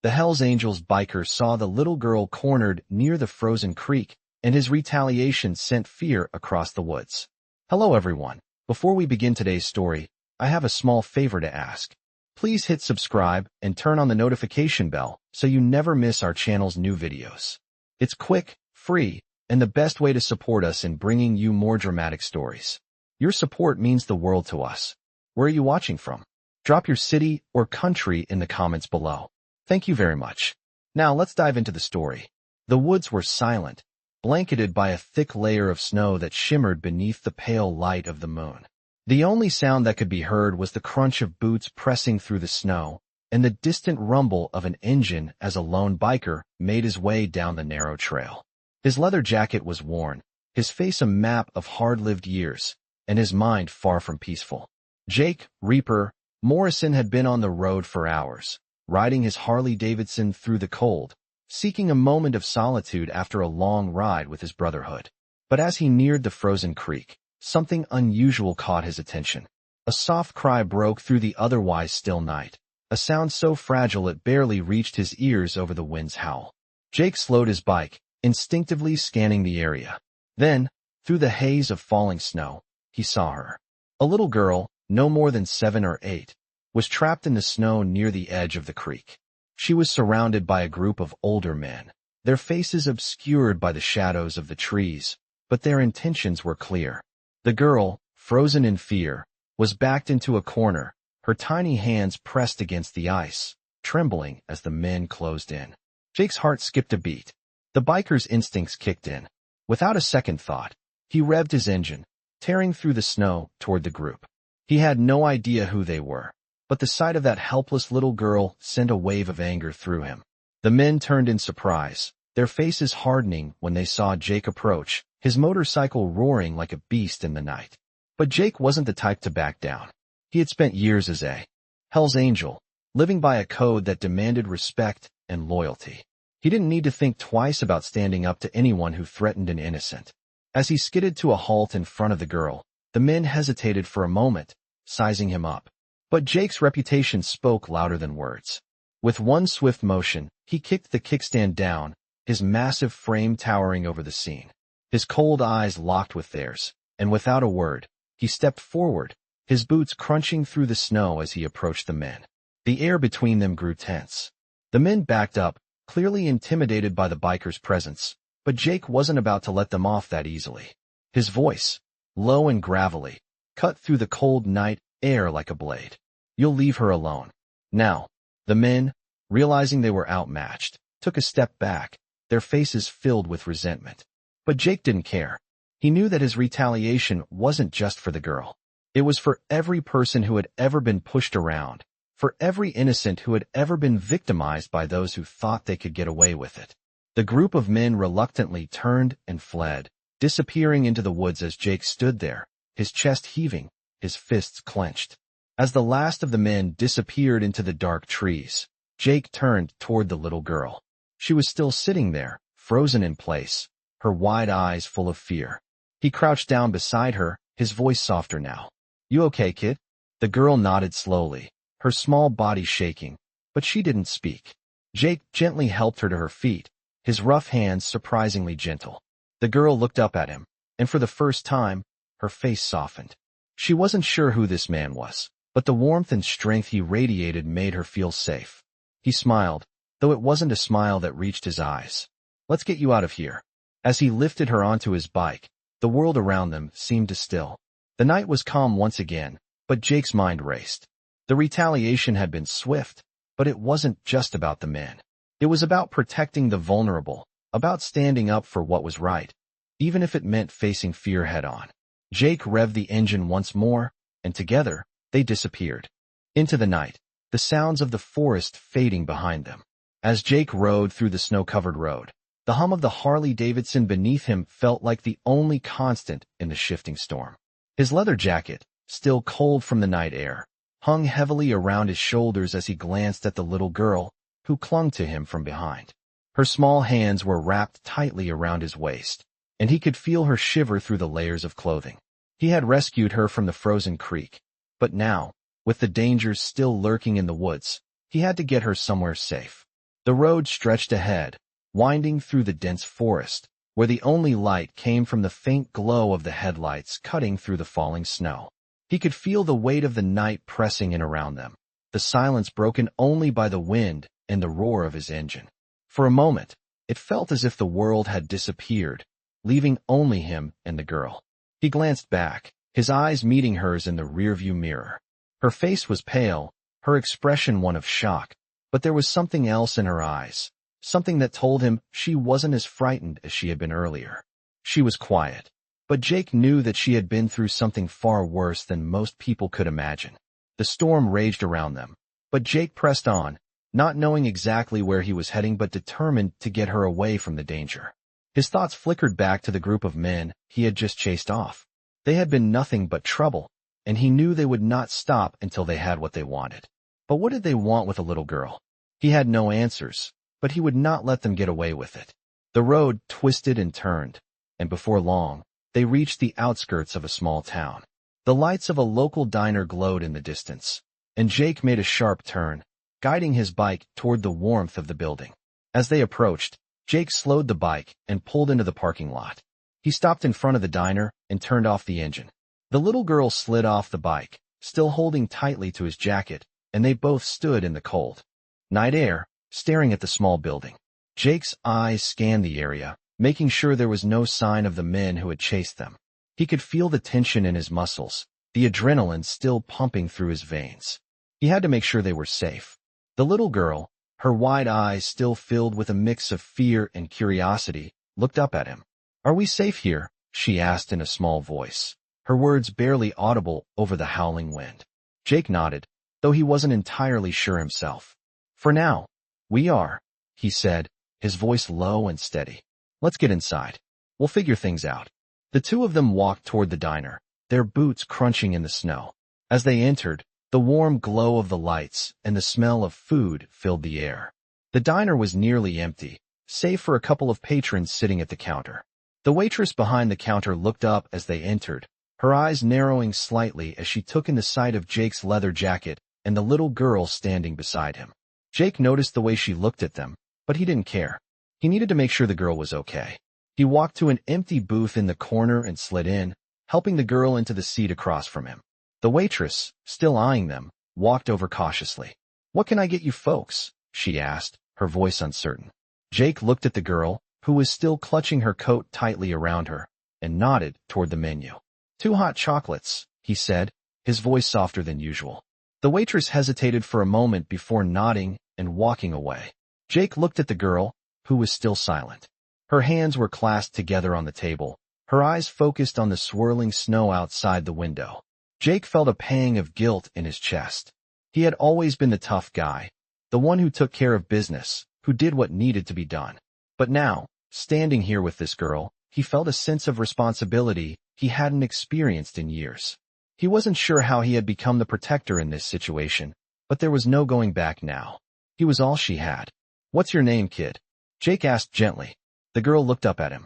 The Hells Angels biker saw the little girl cornered near the frozen creek, and his retaliation sent fear across the woods. Hello everyone. Before we begin today's story, I have a small favor to ask. Please hit subscribe and turn on the notification bell so you never miss our channel's new videos. It's quick, free, and the best way to support us in bringing you more dramatic stories. Your support means the world to us. Where are you watching from? Drop your city or country in the comments below. Thank you very much. Now let's dive into the story. The woods were silent, blanketed by a thick layer of snow that shimmered beneath the pale light of the moon. The only sound that could be heard was the crunch of boots pressing through the snow and the distant rumble of an engine as a lone biker made his way down the narrow trail. His leather jacket was worn, his face a map of hard-lived years, and his mind far from peaceful. Jake Reaper Morrison had been on the road for hours, riding his Harley-Davidson through the cold, seeking a moment of solitude after a long ride with his brotherhood. But as he neared the frozen creek, something unusual caught his attention. A soft cry broke through the otherwise still night, a sound so fragile it barely reached his ears over the wind's howl. Jake slowed his bike, instinctively scanning the area. Then, through the haze of falling snow, he saw her. A little girl, no more than 7 or 8, was trapped in the snow near the edge of the creek. She was surrounded by a group of older men, their faces obscured by the shadows of the trees, but their intentions were clear. The girl, frozen in fear, was backed into a corner, her tiny hands pressed against the ice, trembling as the men closed in. Jake's heart skipped a beat. The biker's instincts kicked in. Without a second thought, he revved his engine, tearing through the snow toward the group. He had no idea who they were, but the sight of that helpless little girl sent a wave of anger through him. The men turned in surprise, their faces hardening when they saw Jake approach, his motorcycle roaring like a beast in the night. But Jake wasn't the type to back down. He had spent years as a Hell's Angel, living by a code that demanded respect and loyalty. He didn't need to think twice about standing up to anyone who threatened an innocent. As he skidded to a halt in front of the girl, the men hesitated for a moment, sizing him up. But Jake's reputation spoke louder than words. With one swift motion, he kicked the kickstand down, his massive frame towering over the scene. His cold eyes locked with theirs, and without a word, he stepped forward, his boots crunching through the snow as he approached the men. The air between them grew tense. The men backed up, clearly intimidated by the biker's presence, but Jake wasn't about to let them off that easily. His voice, low and gravelly, cut through the cold night air like a blade. "You'll leave her alone." Now, the men, realizing they were outmatched, took a step back, their faces filled with resentment. But Jake didn't care. He knew that his retaliation wasn't just for the girl. It was for every person who had ever been pushed around, for every innocent who had ever been victimized by those who thought they could get away with it. The group of men reluctantly turned and fled, disappearing into the woods as Jake stood there, his chest heaving, his fists clenched. As the last of the men disappeared into the dark trees, Jake turned toward the little girl. She was still sitting there, frozen in place, her wide eyes full of fear. He crouched down beside her, his voice softer now. "You okay, kid?" The girl nodded slowly, her small body shaking, but she didn't speak. Jake gently helped her to her feet, his rough hands surprisingly gentle. The girl looked up at him, and for the first time, her face softened. She wasn't sure who this man was, but the warmth and strength he radiated made her feel safe. He smiled, though it wasn't a smile that reached his eyes. "Let's get you out of here." As he lifted her onto his bike, the world around them seemed to still. The night was calm once again, but Jake's mind raced. The retaliation had been swift, but it wasn't just about the men. It was about protecting the vulnerable, about standing up for what was right, even if it meant facing fear head-on. Jake revved the engine once more, and together, they disappeared. Into the night, the sounds of the forest fading behind them. As Jake rode through the snow-covered road, the hum of the Harley-Davidson beneath him felt like the only constant in the shifting storm. His leather jacket, still cold from the night air, hung heavily around his shoulders as he glanced at the little girl, who clung to him from behind. Her small hands were wrapped tightly around his waist, and he could feel her shiver through the layers of clothing. He had rescued her from the frozen creek, but now, with the dangers still lurking in the woods, he had to get her somewhere safe. The road stretched ahead, winding through the dense forest, where the only light came from the faint glow of the headlights cutting through the falling snow. He could feel the weight of the night pressing in around them, the silence broken only by the wind and the roar of his engine. For a moment, it felt as if the world had disappeared, leaving only him and the girl. He glanced back, his eyes meeting hers in the rearview mirror. Her face was pale, her expression one of shock, but there was something else in her eyes, something that told him she wasn't as frightened as she had been earlier. She was quiet, but Jake knew that she had been through something far worse than most people could imagine. The storm raged around them, but Jake pressed on, not knowing exactly where he was heading but determined to get her away from the danger. His thoughts flickered back to the group of men he had just chased off. They had been nothing but trouble, and he knew they would not stop until they had what they wanted. But what did they want with a little girl? He had no answers, but he would not let them get away with it. The road twisted and turned, and before long, they reached the outskirts of a small town. The lights of a local diner glowed in the distance, and Jake made a sharp turn, guiding his bike toward the warmth of the building. As they approached, Jake slowed the bike and pulled into the parking lot. He stopped in front of the diner and turned off the engine. The little girl slid off the bike, still holding tightly to his jacket, and they both stood in the cold night air, staring at the small building. Jake's eyes scanned the area, making sure there was no sign of the men who had chased them. He could feel the tension in his muscles, the adrenaline still pumping through his veins. He had to make sure they were safe. The little girl, her wide eyes still filled with a mix of fear and curiosity, looked up at him. "Are we safe here?" she asked in a small voice, her words barely audible over the howling wind. Jake nodded, though he wasn't entirely sure himself. "For now, we are," he said, his voice low and steady. "Let's get inside. We'll figure things out." The two of them walked toward the diner, their boots crunching in the snow. As they entered, the warm glow of the lights and the smell of food filled the air. The diner was nearly empty, save for a couple of patrons sitting at the counter. The waitress behind the counter looked up as they entered, her eyes narrowing slightly as she took in the sight of Jake's leather jacket and the little girl standing beside him. Jake noticed the way she looked at them, but he didn't care. He needed to make sure the girl was okay. He walked to an empty booth in the corner and slid in, helping the girl into the seat across from him. The waitress, still eyeing them, walked over cautiously. "What can I get you folks?" she asked, her voice uncertain. Jake looked at the girl, who was still clutching her coat tightly around her, and nodded toward the menu. "2 hot chocolates," he said, his voice softer than usual. The waitress hesitated for a moment before nodding and walking away. Jake looked at the girl, who was still silent. Her hands were clasped together on the table, her eyes focused on the swirling snow outside the window. Jake felt a pang of guilt in his chest. He had always been the tough guy, the one who took care of business, who did what needed to be done. But now, standing here with this girl, he felt a sense of responsibility he hadn't experienced in years. He wasn't sure how he had become the protector in this situation, but there was no going back now. He was all she had. "What's your name, kid?" Jake asked gently. The girl looked up at him,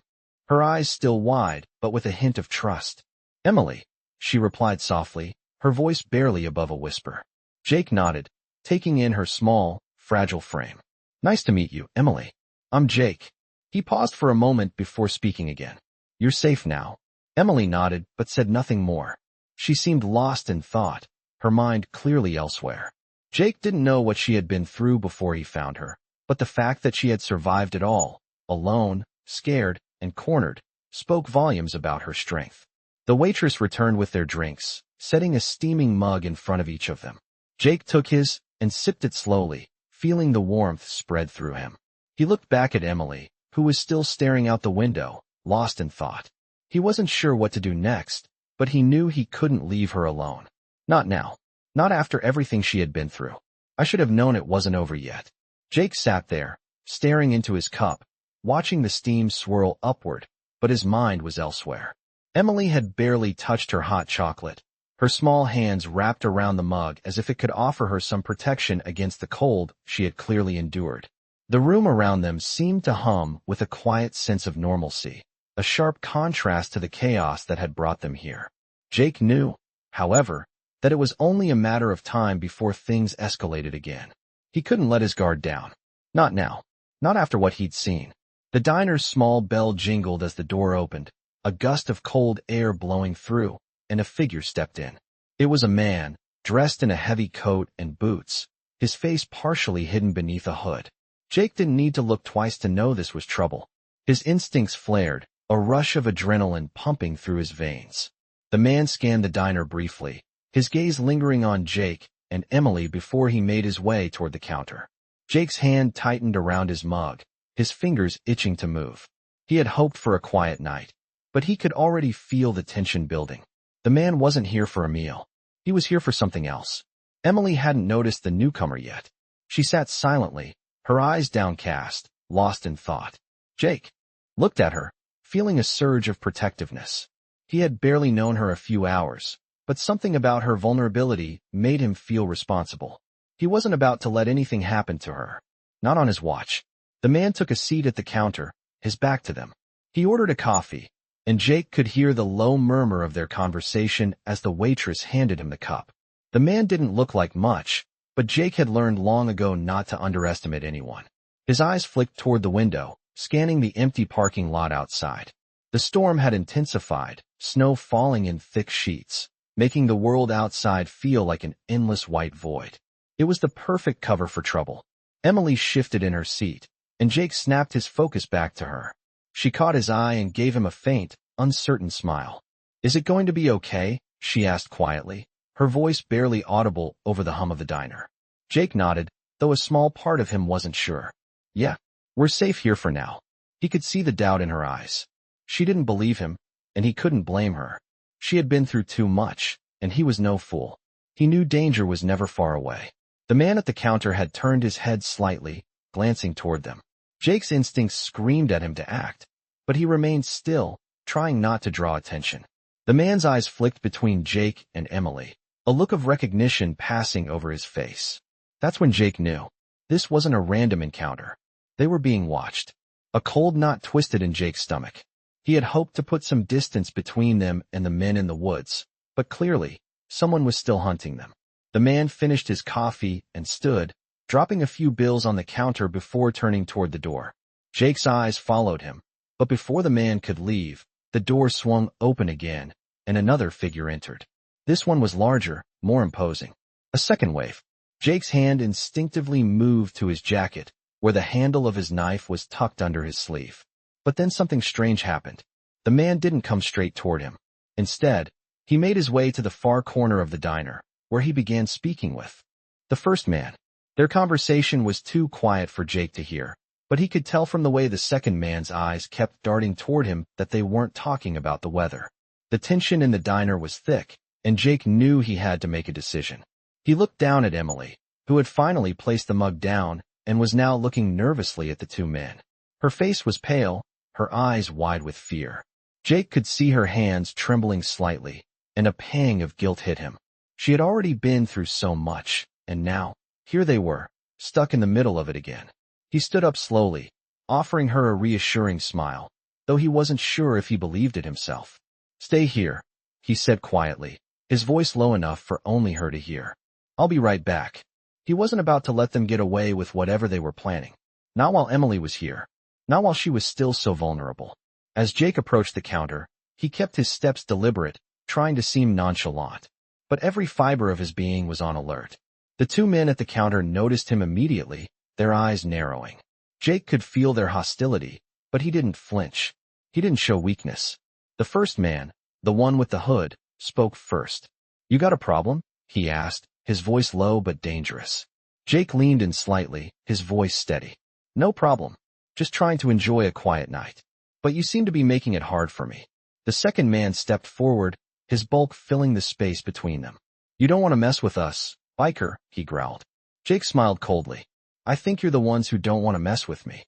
her eyes still wide, but with a hint of trust. "Emily," she replied softly, her voice barely above a whisper. Jake nodded, taking in her small, fragile frame. "Nice to meet you, Emily. I'm Jake." He paused for a moment before speaking again. "You're safe now." Emily nodded, but said nothing more. She seemed lost in thought, her mind clearly elsewhere. Jake didn't know what she had been through before he found her, but the fact that she had survived it all, alone, scared, and cornered, spoke volumes about her strength. The waitress returned with their drinks, setting a steaming mug in front of each of them. Jake took his and sipped it slowly, feeling the warmth spread through him. He looked back at Emily, who was still staring out the window, lost in thought. He wasn't sure what to do next, but he knew he couldn't leave her alone. Not now. Not after everything she had been through. I should have known it wasn't over yet. Jake sat there, staring into his cup, watching the steam swirl upward, but his mind was elsewhere. Emily had barely touched her hot chocolate, her small hands wrapped around the mug as if it could offer her some protection against the cold she had clearly endured. The room around them seemed to hum with a quiet sense of normalcy, a sharp contrast to the chaos that had brought them here. Jake knew, however, that it was only a matter of time before things escalated again. He couldn't let his guard down. Not now. Not after what he'd seen. The diner's small bell jingled as the door opened, a gust of cold air blowing through, and a figure stepped in. It was a man, dressed in a heavy coat and boots, his face partially hidden beneath a hood. Jake didn't need to look twice to know this was trouble. His instincts flared, a rush of adrenaline pumping through his veins. The man scanned the diner briefly, his gaze lingering on Jake and Emily before he made his way toward the counter. Jake's hand tightened around his mug, his fingers itching to move. He had hoped for a quiet night, but he could already feel the tension building. The man wasn't here for a meal. He was here for something else. Emily hadn't noticed the newcomer yet. She sat silently, her eyes downcast, lost in thought. Jake looked at her, feeling a surge of protectiveness. He had barely known her a few hours, but something about her vulnerability made him feel responsible. He wasn't about to let anything happen to her. Not on his watch. The man took a seat at the counter, his back to them. He ordered a coffee, and Jake could hear the low murmur of their conversation as the waitress handed him the cup. The man didn't look like much, but Jake had learned long ago not to underestimate anyone. His eyes flicked toward the window, scanning the empty parking lot outside. The storm had intensified, snow falling in thick sheets, making the world outside feel like an endless white void. It was the perfect cover for trouble. Emily shifted in her seat, and Jake snapped his focus back to her. She caught his eye and gave him a faint, uncertain smile. "Is it going to be okay?" she asked quietly, her voice barely audible over the hum of the diner. Jake nodded, though a small part of him wasn't sure. "Yeah, we're safe here for now." He could see the doubt in her eyes. She didn't believe him, and he couldn't blame her. She had been through too much, and he was no fool. He knew danger was never far away. The man at the counter had turned his head slightly, glancing toward them. Jake's instincts screamed at him to act, but he remained still, trying not to draw attention. The man's eyes flicked between Jake and Emily, a look of recognition passing over his face. That's when Jake knew. This wasn't a random encounter. They were being watched. A cold knot twisted in Jake's stomach. He had hoped to put some distance between them and the men in the woods, but clearly, someone was still hunting them. The man finished his coffee and stood, dropping a few bills on the counter before turning toward the door. Jake's eyes followed him, but before the man could leave, the door swung open again, and another figure entered. This one was larger, more imposing. A second wave. Jake's hand instinctively moved to his jacket, where the handle of his knife was tucked under his sleeve. But then something strange happened. The man didn't come straight toward him. Instead, he made his way to the far corner of the diner, where he began speaking with the first man. Their conversation was too quiet for Jake to hear, but he could tell from the way the second man's eyes kept darting toward him that they weren't talking about the weather. The tension in the diner was thick, and Jake knew he had to make a decision. He looked down at Emily, who had finally placed the mug down and was now looking nervously at the two men. Her face was pale, her eyes wide with fear. Jake could see her hands trembling slightly, and a pang of guilt hit him. She had already been through so much, and now, here they were, stuck in the middle of it again. He stood up slowly, offering her a reassuring smile, though he wasn't sure if he believed it himself. "Stay here," he said quietly, his voice low enough for only her to hear. "I'll be right back." He wasn't about to let them get away with whatever they were planning. Not while Emily was here. Not while she was still so vulnerable. As Jake approached the counter, he kept his steps deliberate, trying to seem nonchalant. But every fiber of his being was on alert. The two men at the counter noticed him immediately, their eyes narrowing. Jake could feel their hostility, but he didn't flinch. He didn't show weakness. The first man, the one with the hood, spoke first. "You got a problem?" he asked, his voice low but dangerous. Jake leaned in slightly, his voice steady. "No problem. Just trying to enjoy a quiet night. But you seem to be making it hard for me." The second man stepped forward, his bulk filling the space between them. "You don't want to mess with us, biker," he growled. Jake smiled coldly. "I think you're the ones who don't want to mess with me."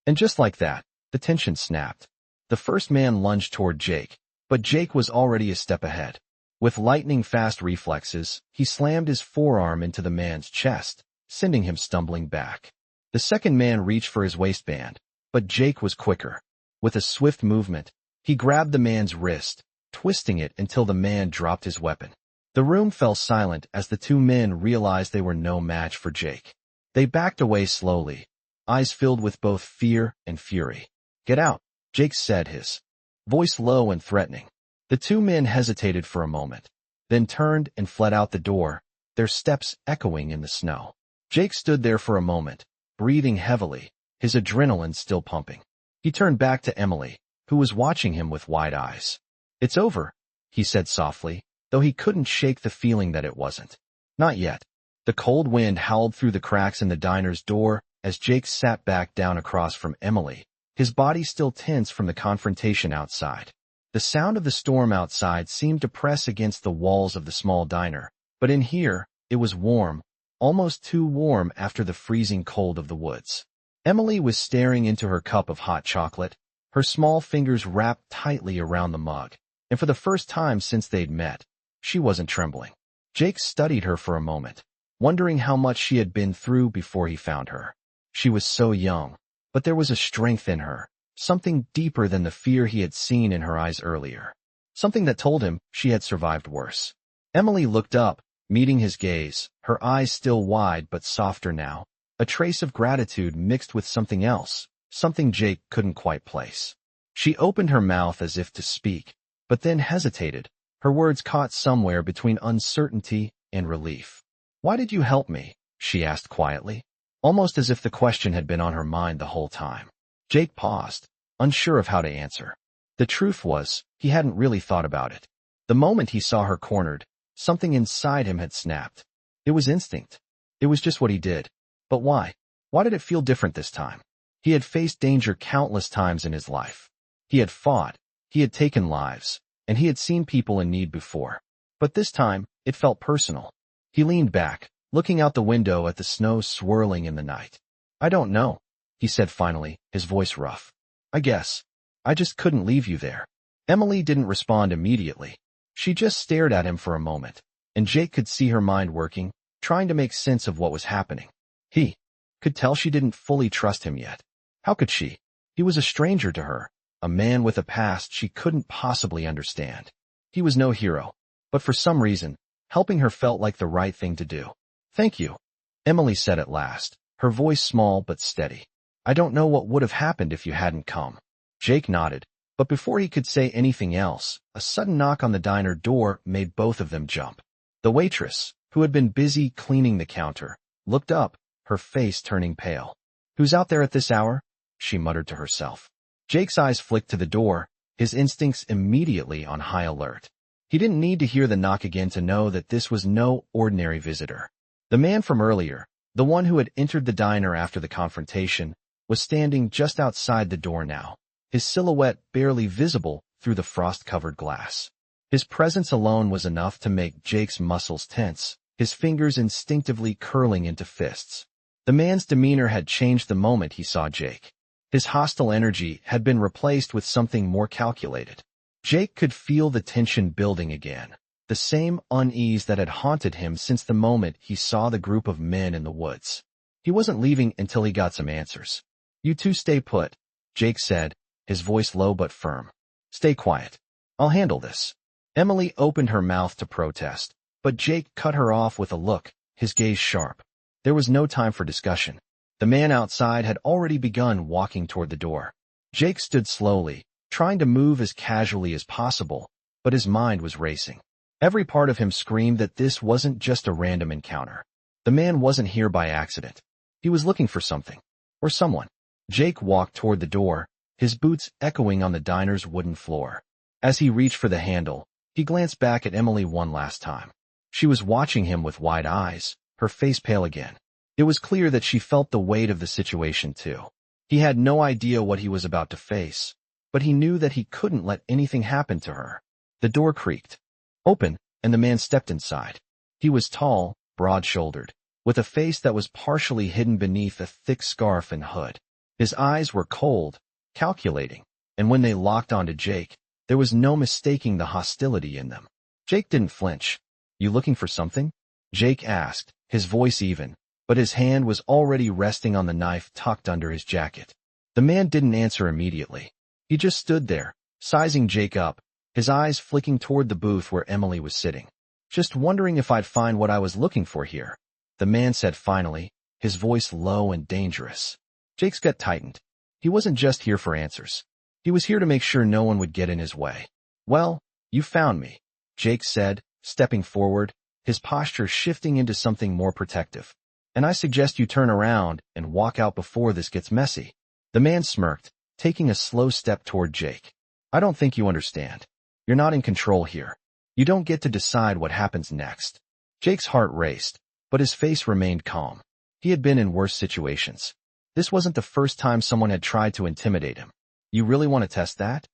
And just like that, the tension snapped. The first man lunged toward Jake, but Jake was already a step ahead. With lightning-fast reflexes, he slammed his forearm into the man's chest, sending him stumbling back. The second man reached for his waistband, but Jake was quicker. With a swift movement, he grabbed the man's wrist, twisting it until the man dropped his weapon. The room fell silent as the two men realized they were no match for Jake. They backed away slowly, eyes filled with both fear and fury. "Get out," Jake said, his voice low and threatening. The two men hesitated for a moment, then turned and fled out the door, their steps echoing in the snow. Jake stood there for a moment, breathing heavily, his adrenaline still pumping. He turned back to Emily, who was watching him with wide eyes. "It's over," he said softly, though he couldn't shake the feeling that it wasn't. "Not yet." The cold wind howled through the cracks in the diner's door as Jake sat back down across from Emily, his body still tense from the confrontation outside. The sound of the storm outside seemed to press against the walls of the small diner, but in here, it was warm, almost too warm after the freezing cold of the woods. Emily was staring into her cup of hot chocolate, her small fingers wrapped tightly around the mug, and for the first time since they'd met, she wasn't trembling. Jake studied her for a moment, wondering how much she had been through before he found her. She was so young, but there was a strength in her, something deeper than the fear he had seen in her eyes earlier. Something that told him she had survived worse. Emily looked up, meeting his gaze, her eyes still wide but softer now, a trace of gratitude mixed with something else, something Jake couldn't quite place. She opened her mouth as if to speak, but then hesitated, her words caught somewhere between uncertainty and relief. "Why did you help me?" she asked quietly, almost as if the question had been on her mind the whole time. Jake paused, unsure of how to answer. The truth was, he hadn't really thought about it. The moment he saw her cornered, something inside him had snapped. It was instinct. It was just what he did. But why? Why did it feel different this time? He had faced danger countless times in his life. He had fought, he had taken lives, and he had seen people in need before. But this time, it felt personal. He leaned back, looking out the window at the snow swirling in the night. "I don't know," he said finally, his voice rough. "I guess. I just couldn't leave you there." Emily didn't respond immediately. She just stared at him for a moment, and Jake could see her mind working, trying to make sense of what was happening. He could tell she didn't fully trust him yet. How could she? He was a stranger to her, a man with a past she couldn't possibly understand. He was no hero, but for some reason, helping her felt like the right thing to do. "Thank you," Emily said at last, her voice small but steady. "I don't know what would have happened if you hadn't come." Jake nodded, but before he could say anything else, a sudden knock on the diner door made both of them jump. The waitress, who had been busy cleaning the counter, looked up, her face turning pale. "Who's out there at this hour?" she muttered to herself. Jake's eyes flicked to the door, his instincts immediately on high alert. He didn't need to hear the knock again to know that this was no ordinary visitor. The man from earlier, the one who had entered the diner after the confrontation, was standing just outside the door now, his silhouette barely visible through the frost-covered glass. His presence alone was enough to make Jake's muscles tense, his fingers instinctively curling into fists. The man's demeanor had changed the moment he saw Jake. His hostile energy had been replaced with something more calculated. Jake could feel the tension building again, the same unease that had haunted him since the moment he saw the group of men in the woods. He wasn't leaving until he got some answers. "You two stay put," Jake said, his voice low but firm. "Stay quiet. I'll handle this." Emily opened her mouth to protest, but Jake cut her off with a look, his gaze sharp. There was no time for discussion. The man outside had already begun walking toward the door. Jake stood slowly, trying to move as casually as possible, but his mind was racing. Every part of him screamed that this wasn't just a random encounter. The man wasn't here by accident. He was looking for something, or someone. Jake walked toward the door, his boots echoing on the diner's wooden floor. As he reached for the handle, he glanced back at Emily one last time. She was watching him with wide eyes, her face pale again. It was clear that she felt the weight of the situation too. He had no idea what he was about to face, but he knew that he couldn't let anything happen to her. The door creaked open, and the man stepped inside. He was tall, broad-shouldered, with a face that was partially hidden beneath a thick scarf and hood. His eyes were cold, calculating, and when they locked onto Jake, there was no mistaking the hostility in them. Jake didn't flinch. "You looking for something?" Jake asked, his voice even, but his hand was already resting on the knife tucked under his jacket. The man didn't answer immediately. He just stood there, sizing Jake up, his eyes flicking toward the booth where Emily was sitting. "Just wondering if I'd find what I was looking for here," the man said finally, his voice low and dangerous. Jake's gut tightened. He wasn't just here for answers. He was here to make sure no one would get in his way. Well, you found me, Jake said, stepping forward, his posture shifting into something more protective. And I suggest you turn around and walk out before this gets messy. The man smirked, taking a slow step toward Jake. I don't think you understand. You're not in control here. You don't get to decide what happens next. Jake's heart raced, but his face remained calm. He had been in worse situations. This wasn't the first time someone had tried to intimidate him. You really want to test that?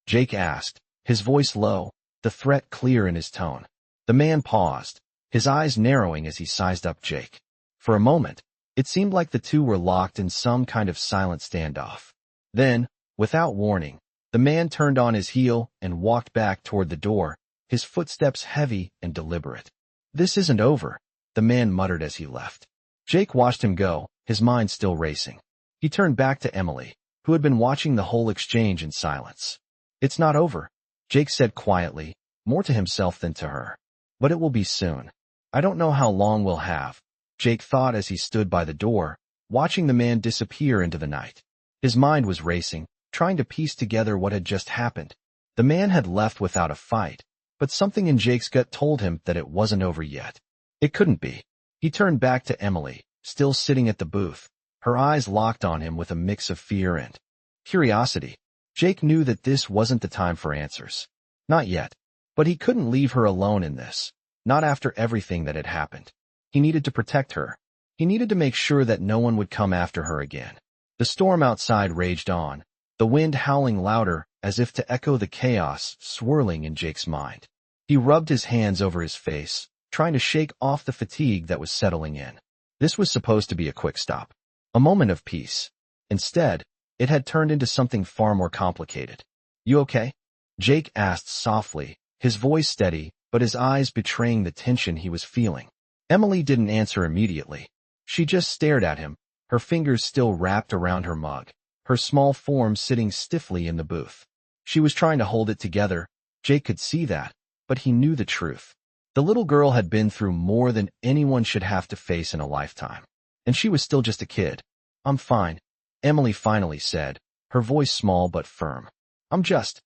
Jake asked, his voice low, the threat clear in his tone. The man paused, his eyes narrowing as he sized up Jake. For a moment, it seemed like the two were locked in some kind of silent standoff. Then, without warning, the man turned on his heel and walked back toward the door, his footsteps heavy and deliberate. This isn't over, the man muttered as he left. Jake watched him go, his mind still racing. He turned back to Emily, who had been watching the whole exchange in silence. It's not over, Jake said quietly, more to himself than to her. But it will be soon. I don't know how long we'll have, Jake thought as he stood by the door, watching the man disappear into the night. His mind was racing, trying to piece together what had just happened. The man had left without a fight, but something in Jake's gut told him that it wasn't over yet. It couldn't be. He turned back to Emily, still sitting at the booth, her eyes locked on him with a mix of fear and curiosity. Jake knew that this wasn't the time for answers. Not yet. But he couldn't leave her alone in this, not after everything that had happened. He needed to protect her. He needed to make sure that no one would come after her again. The storm outside raged on, the wind howling louder as if to echo the chaos swirling in Jake's mind. He rubbed his hands over his face, trying to shake off the fatigue that was settling in. This was supposed to be a quick stop, a moment of peace. Instead, it had turned into something far more complicated. You okay? Jake asked softly, his voice steady, but his eyes betraying the tension he was feeling. Emily didn't answer immediately. She just stared at him, her fingers still wrapped around her mug, her small form sitting stiffly in the booth. She was trying to hold it together. Jake could see that, but he knew the truth. The little girl had been through more than anyone should have to face in a lifetime. And she was still just a kid. I'm fine, Emily finally said, her voice small but firm. I'm just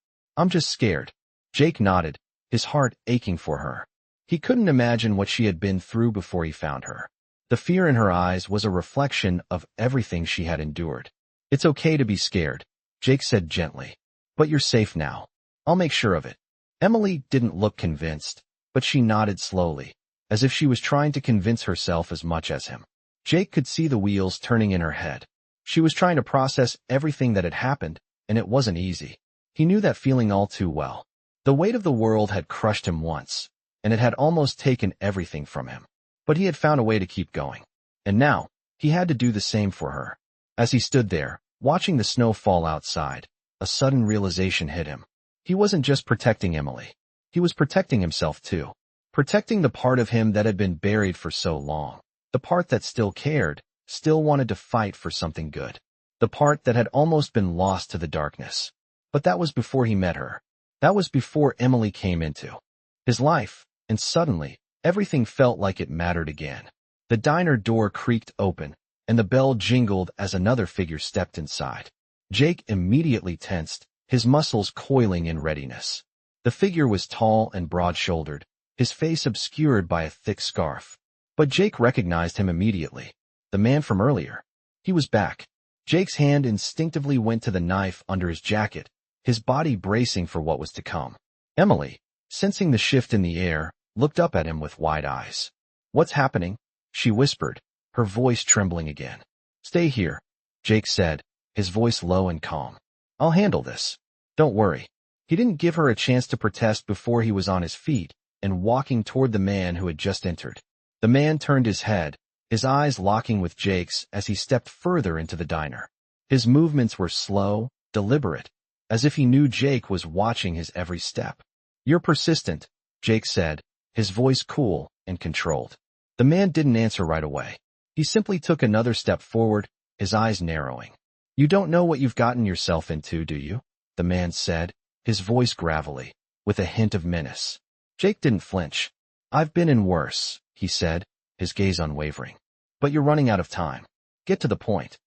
scared. Jake nodded, his heart aching for her. He couldn't imagine what she had been through before he found her. The fear in her eyes was a reflection of everything she had endured. It's okay to be scared, Jake said gently. But you're safe now. I'll make sure of it. Emily didn't look convinced, but she nodded slowly, as if she was trying to convince herself as much as him. Jake could see the wheels turning in her head. She was trying to process everything that had happened, and it wasn't easy. He knew that feeling all too well. The weight of the world had crushed him once, and it had almost taken everything from him. But he had found a way to keep going. And now, he had to do the same for her. As he stood there, watching the snow fall outside, a sudden realization hit him. He wasn't just protecting Emily. He was protecting himself too. Protecting the part of him that had been buried for so long. The part that still cared, still wanted to fight for something good. The part that had almost been lost to the darkness. But that was before he met her. That was before Emily came into his life, and suddenly, everything felt like it mattered again. The diner door creaked open, and the bell jingled as another figure stepped inside. Jake immediately tensed, his muscles coiling in readiness. The figure was tall and broad-shouldered, his face obscured by a thick scarf. But Jake recognized him immediately. The man from earlier. He was back. Jake's hand instinctively went to the knife under his jacket, his body bracing for what was to come. Emily, sensing the shift in the air, looked up at him with wide eyes. What's happening? She whispered, her voice trembling again. Stay here, Jake said, his voice low and calm. I'll handle this. Don't worry. He didn't give her a chance to protest before he was on his feet and walking toward the man who had just entered. The man turned his head, his eyes locking with Jake's as he stepped further into the diner. His movements were slow, deliberate, as if he knew Jake was watching his every step. You're persistent, Jake said, his voice cool and controlled. The man didn't answer right away. He simply took another step forward, his eyes narrowing. You don't know what you've gotten yourself into, do you? The man said, his voice gravelly, with a hint of menace. Jake didn't flinch. I've been in worse, he said, his gaze unwavering. But you're running out of time. Get to the point.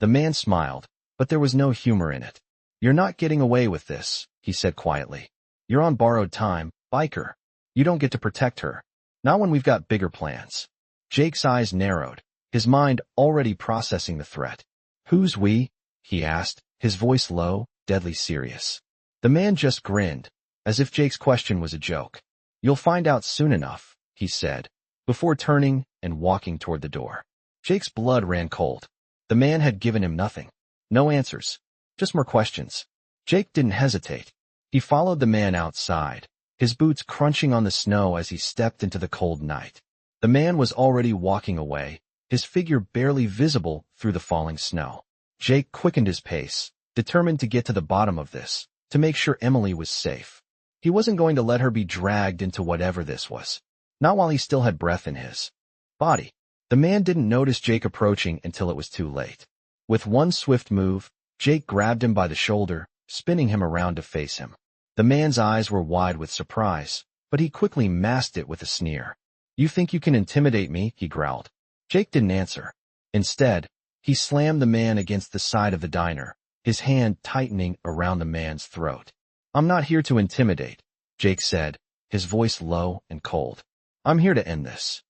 The man smiled, but there was no humor in it. "You're not getting away with this," he said quietly. "You're on borrowed time, biker. You don't get to protect her. Not when we've got bigger plans." Jake's eyes narrowed, his mind already processing the threat. "Who's we?" he asked, his voice low, deadly serious. The man just grinned, as if Jake's question was a joke. "You'll find out soon enough," he said, before turning and walking toward the door. Jake's blood ran cold. The man had given him nothing. No answers. Just more questions. Jake didn't hesitate. He followed the man outside, his boots crunching on the snow as he stepped into the cold night. The man was already walking away, his figure barely visible through the falling snow. Jake quickened his pace, determined to get to the bottom of this, to make sure Emily was safe. He wasn't going to let her be dragged into whatever this was. Not while he still had breath in his body. The man didn't notice Jake approaching until it was too late. With one swift move, Jake grabbed him by the shoulder, spinning him around to face him. The man's eyes were wide with surprise, but he quickly masked it with a sneer. "You think you can intimidate me?" he growled. Jake didn't answer. Instead, he slammed the man against the side of the diner, his hand tightening around the man's throat. "I'm not here to intimidate," Jake said, his voice low and cold. "I'm here to end this."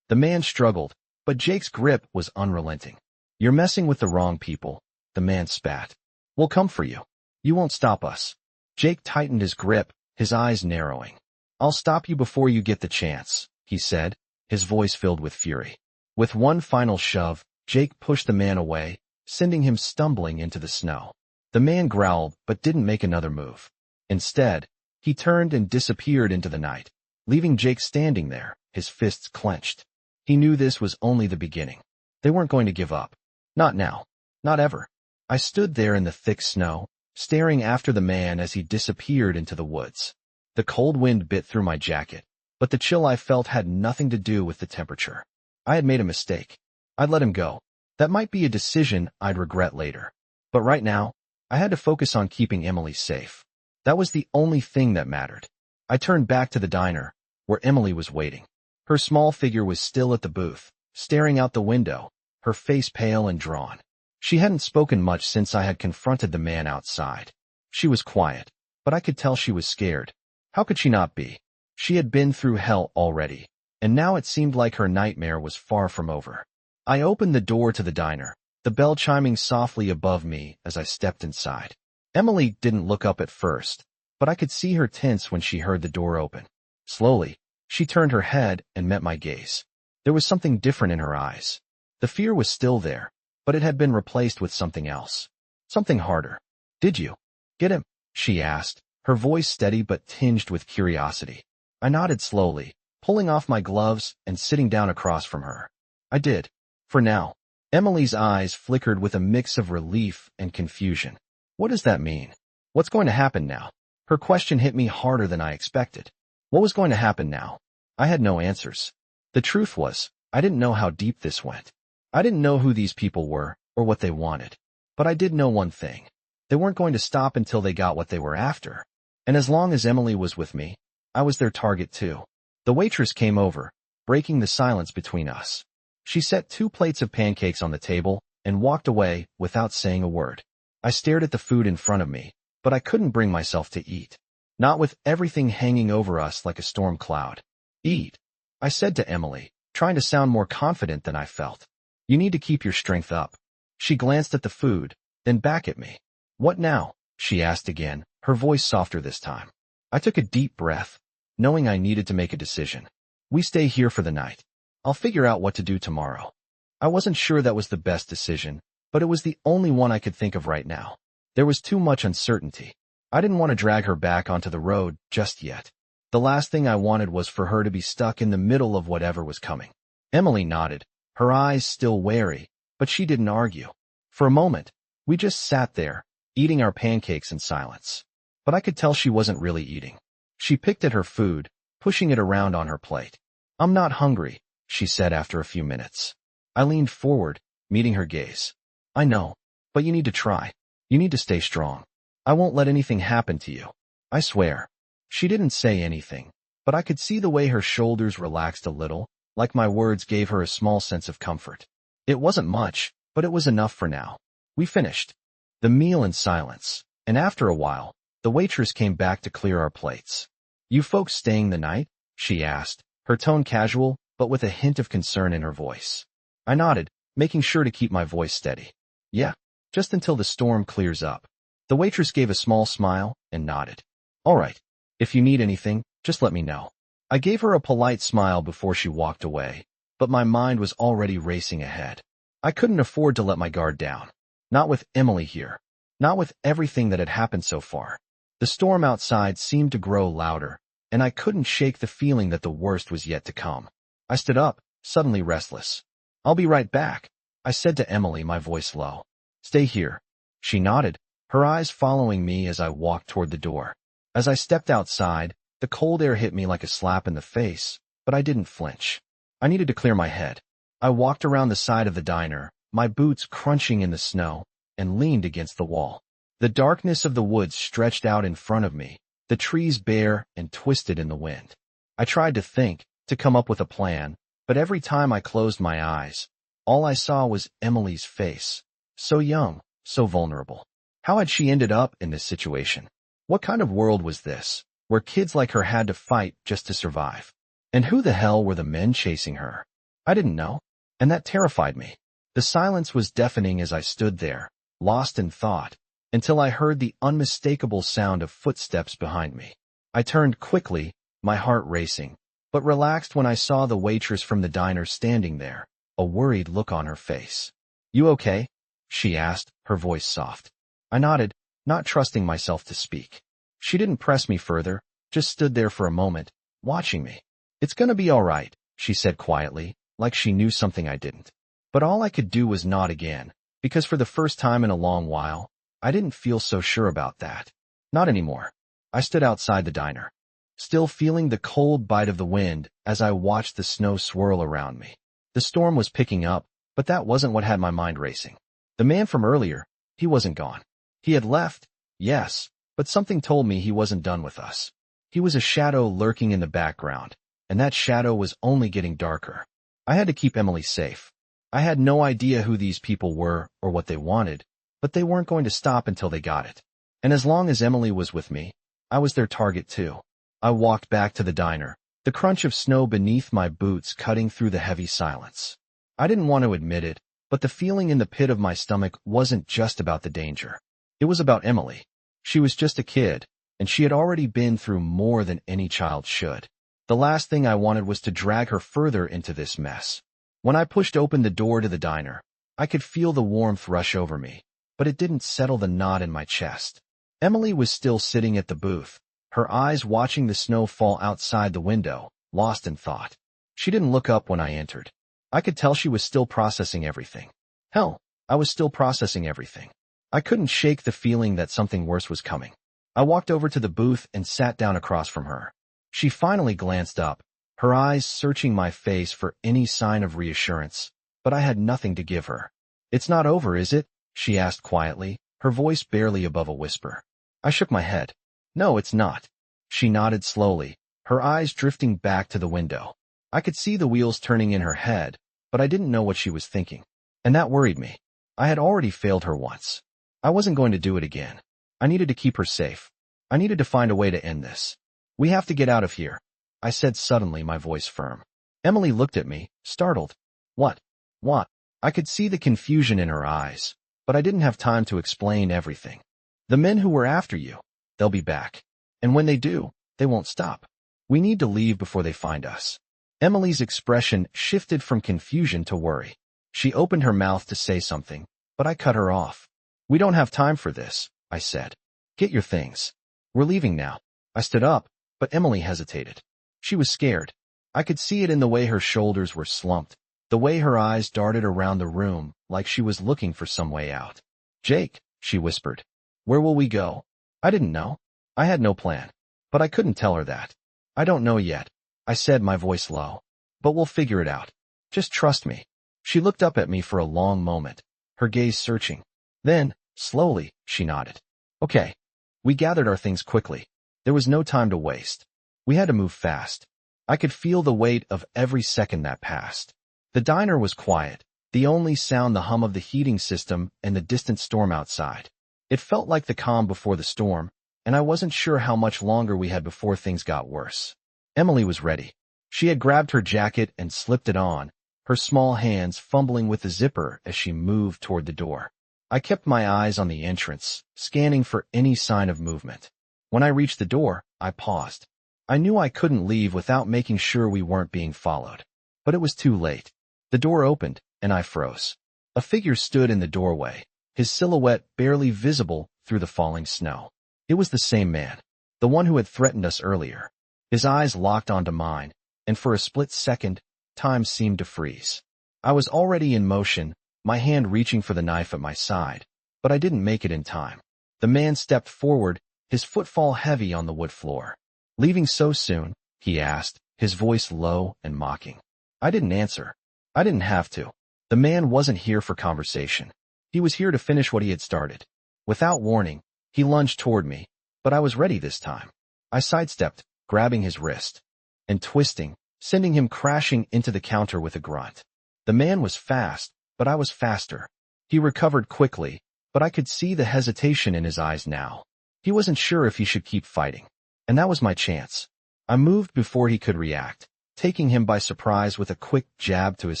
The man struggled, but Jake's grip was unrelenting. "You're messing with the wrong people," the man spat. "We'll come for you. You won't stop us." Jake tightened his grip, his eyes narrowing. "I'll stop you before you get the chance," he said, his voice filled with fury. With one final shove, Jake pushed the man away, sending him stumbling into the snow. The man growled but didn't make another move. Instead, he turned and disappeared into the night, leaving Jake standing there, his fists clenched. He knew this was only the beginning. They weren't going to give up. Not now. Not ever. I stood there in the thick snow, staring after the man as he disappeared into the woods. The cold wind bit through my jacket, but the chill I felt had nothing to do with the temperature. I had made a mistake. I'd let him go. That might be a decision I'd regret later. But right now, I had to focus on keeping Emily safe. That was the only thing that mattered. I turned back to the diner, where Emily was waiting. Her small figure was still at the booth, staring out the window, her face pale and drawn. She hadn't spoken much since I had confronted the man outside. She was quiet, but I could tell she was scared. How could she not be? She had been through hell already, and now it seemed like her nightmare was far from over. I opened the door to the diner, the bell chiming softly above me as I stepped inside. Emily didn't look up at first, but I could see her tense when she heard the door open. Slowly, she turned her head and met my gaze. There was something different in her eyes. The fear was still there, but it had been replaced with something else. Something harder. "Did you get him?" she asked, her voice steady but tinged with curiosity. I nodded slowly, pulling off my gloves and sitting down across from her. "I did. For now." Emily's eyes flickered with a mix of relief and confusion. "What does that mean? What's going to happen now?" Her question hit me harder than I expected. What was going to happen now? I had no answers. The truth was, I didn't know how deep this went. I didn't know who these people were, or what they wanted. But I did know one thing. They weren't going to stop until they got what they were after. And as long as Emily was with me, I was their target too. The waitress came over, breaking the silence between us. She set 2 plates of pancakes on the table and walked away without saying a word. I stared at the food in front of me, but I couldn't bring myself to eat. Not with everything hanging over us like a storm cloud. "Eat," I said to Emily, trying to sound more confident than I felt. "You need to keep your strength up." She glanced at the food, then back at me. "What now?" she asked again, her voice softer this time. I took a deep breath, knowing I needed to make a decision. "We stay here for the night. I'll figure out what to do tomorrow." I wasn't sure that was the best decision, but it was the only one I could think of right now. There was too much uncertainty. I didn't want to drag her back onto the road just yet. The last thing I wanted was for her to be stuck in the middle of whatever was coming. Emily nodded, her eyes still wary, but she didn't argue. For a moment, we just sat there, eating our pancakes in silence. But I could tell she wasn't really eating. She picked at her food, pushing it around on her plate. "I'm not hungry," she said after a few minutes. I leaned forward, meeting her gaze. "I know, but you need to try. You need to stay strong. I won't let anything happen to you. I swear." She didn't say anything, but I could see the way her shoulders relaxed a little, like my words gave her a small sense of comfort. It wasn't much, but it was enough for now. We finished the meal in silence, and after a while, the waitress came back to clear our plates. "You folks staying the night?" she asked, her tone casual, but with a hint of concern in her voice. I nodded, making sure to keep my voice steady. "Yeah, just until the storm clears up." The waitress gave a small smile and nodded. "All right. If you need anything, just let me know." I gave her a polite smile before she walked away, but my mind was already racing ahead. I couldn't afford to let my guard down. Not with Emily here. Not with everything that had happened so far. The storm outside seemed to grow louder, and I couldn't shake the feeling that the worst was yet to come. I stood up, suddenly restless. "I'll be right back," I said to Emily, my voice low. "Stay here." She nodded, her eyes following me as I walked toward the door. As I stepped outside, the cold air hit me like a slap in the face, but I didn't flinch. I needed to clear my head. I walked around the side of the diner, my boots crunching in the snow, and leaned against the wall. The darkness of the woods stretched out in front of me, the trees bare and twisted in the wind. I tried to think, to come up with a plan, but every time I closed my eyes, all I saw was Emily's face. So young, so vulnerable. How had she ended up in this situation? What kind of world was this, where kids like her had to fight just to survive? And who the hell were the men chasing her? I didn't know, and that terrified me. The silence was deafening as I stood there, lost in thought, until I heard the unmistakable sound of footsteps behind me. I turned quickly, my heart racing, but relaxed when I saw the waitress from the diner standing there, a worried look on her face. "You okay?" she asked, her voice soft. I nodded, not trusting myself to speak. She didn't press me further, just stood there for a moment, watching me. "It's gonna be all right," she said quietly, like she knew something I didn't. But all I could do was nod again, because for the first time in a long while, I didn't feel so sure about that. Not anymore. I stood outside the diner, still feeling the cold bite of the wind as I watched the snow swirl around me. The storm was picking up, but that wasn't what had my mind racing. The man from earlier, he wasn't gone. He had left, yes, but something told me he wasn't done with us. He was a shadow lurking in the background, and that shadow was only getting darker. I had to keep Emily safe. I had no idea who these people were or what they wanted, but they weren't going to stop until they got it. And as long as Emily was with me, I was their target too. I walked back to the diner, the crunch of snow beneath my boots cutting through the heavy silence. I didn't want to admit it, but the feeling in the pit of my stomach wasn't just about the danger. It was about Emily. She was just a kid, and she had already been through more than any child should. The last thing I wanted was to drag her further into this mess. When I pushed open the door to the diner, I could feel the warmth rush over me, but it didn't settle the knot in my chest. Emily was still sitting at the booth, her eyes watching the snow fall outside the window, lost in thought. She didn't look up when I entered. I could tell she was still processing everything. Hell, I was still processing everything. I couldn't shake the feeling that something worse was coming. I walked over to the booth and sat down across from her. She finally glanced up, her eyes searching my face for any sign of reassurance, but I had nothing to give her. "It's not over, is it?" she asked quietly, her voice barely above a whisper. I shook my head. "No, it's not." She nodded slowly, her eyes drifting back to the window. I could see the wheels turning in her head, but I didn't know what she was thinking. And that worried me. I had already failed her once. I wasn't going to do it again. I needed to keep her safe. I needed to find a way to end this. "We have to get out of here," I said suddenly, my voice firm. Emily looked at me, startled. What? What? I could see the confusion in her eyes, but I didn't have time to explain everything. "The men who were after you, they'll be back. And when they do, they won't stop. We need to leave before they find us." Emily's expression shifted from confusion to worry. She opened her mouth to say something, but I cut her off. "We don't have time for this," I said. "Get your things. We're leaving now." I stood up, but Emily hesitated. She was scared. I could see it in the way her shoulders were slumped, the way her eyes darted around the room like she was looking for some way out. "Jake," she whispered. "Where will we go?" I didn't know. I had no plan. But I couldn't tell her that. "I don't know yet," I said, my voice low. "But we'll figure it out. Just trust me." She looked up at me for a long moment, her gaze searching. Then, slowly, she nodded. "Okay." We gathered our things quickly. There was no time to waste. We had to move fast. I could feel the weight of every second that passed. The diner was quiet, The only sound the hum of the heating system and the distant storm outside. It felt like the calm before the storm, and I wasn't sure how much longer we had before things got worse. Emily was ready. She had grabbed her jacket and slipped it on, her small hands fumbling with the zipper as she moved toward the door. I kept my eyes on the entrance, scanning for any sign of movement. When I reached the door, I paused. I knew I couldn't leave without making sure we weren't being followed. But it was too late. The door opened, and I froze. A figure stood in the doorway, his silhouette barely visible through the falling snow. It was the same man, the one who had threatened us earlier. His eyes locked onto mine, and for a split second, time seemed to freeze. I was already in motion, my hand reaching for the knife at my side, but I didn't make it in time. The man stepped forward, his footfall heavy on the wood floor. "Leaving so soon?" he asked, his voice low and mocking. I didn't answer. I didn't have to. The man wasn't here for conversation. He was here to finish what he had started. Without warning, he lunged toward me, but I was ready this time. I sidestepped, grabbing his wrist, and twisting, sending him crashing into the counter with a grunt. The man was fast, but I was faster. He recovered quickly, but I could see the hesitation in his eyes now. He wasn't sure if he should keep fighting, and that was my chance. I moved before he could react, taking him by surprise with a quick jab to his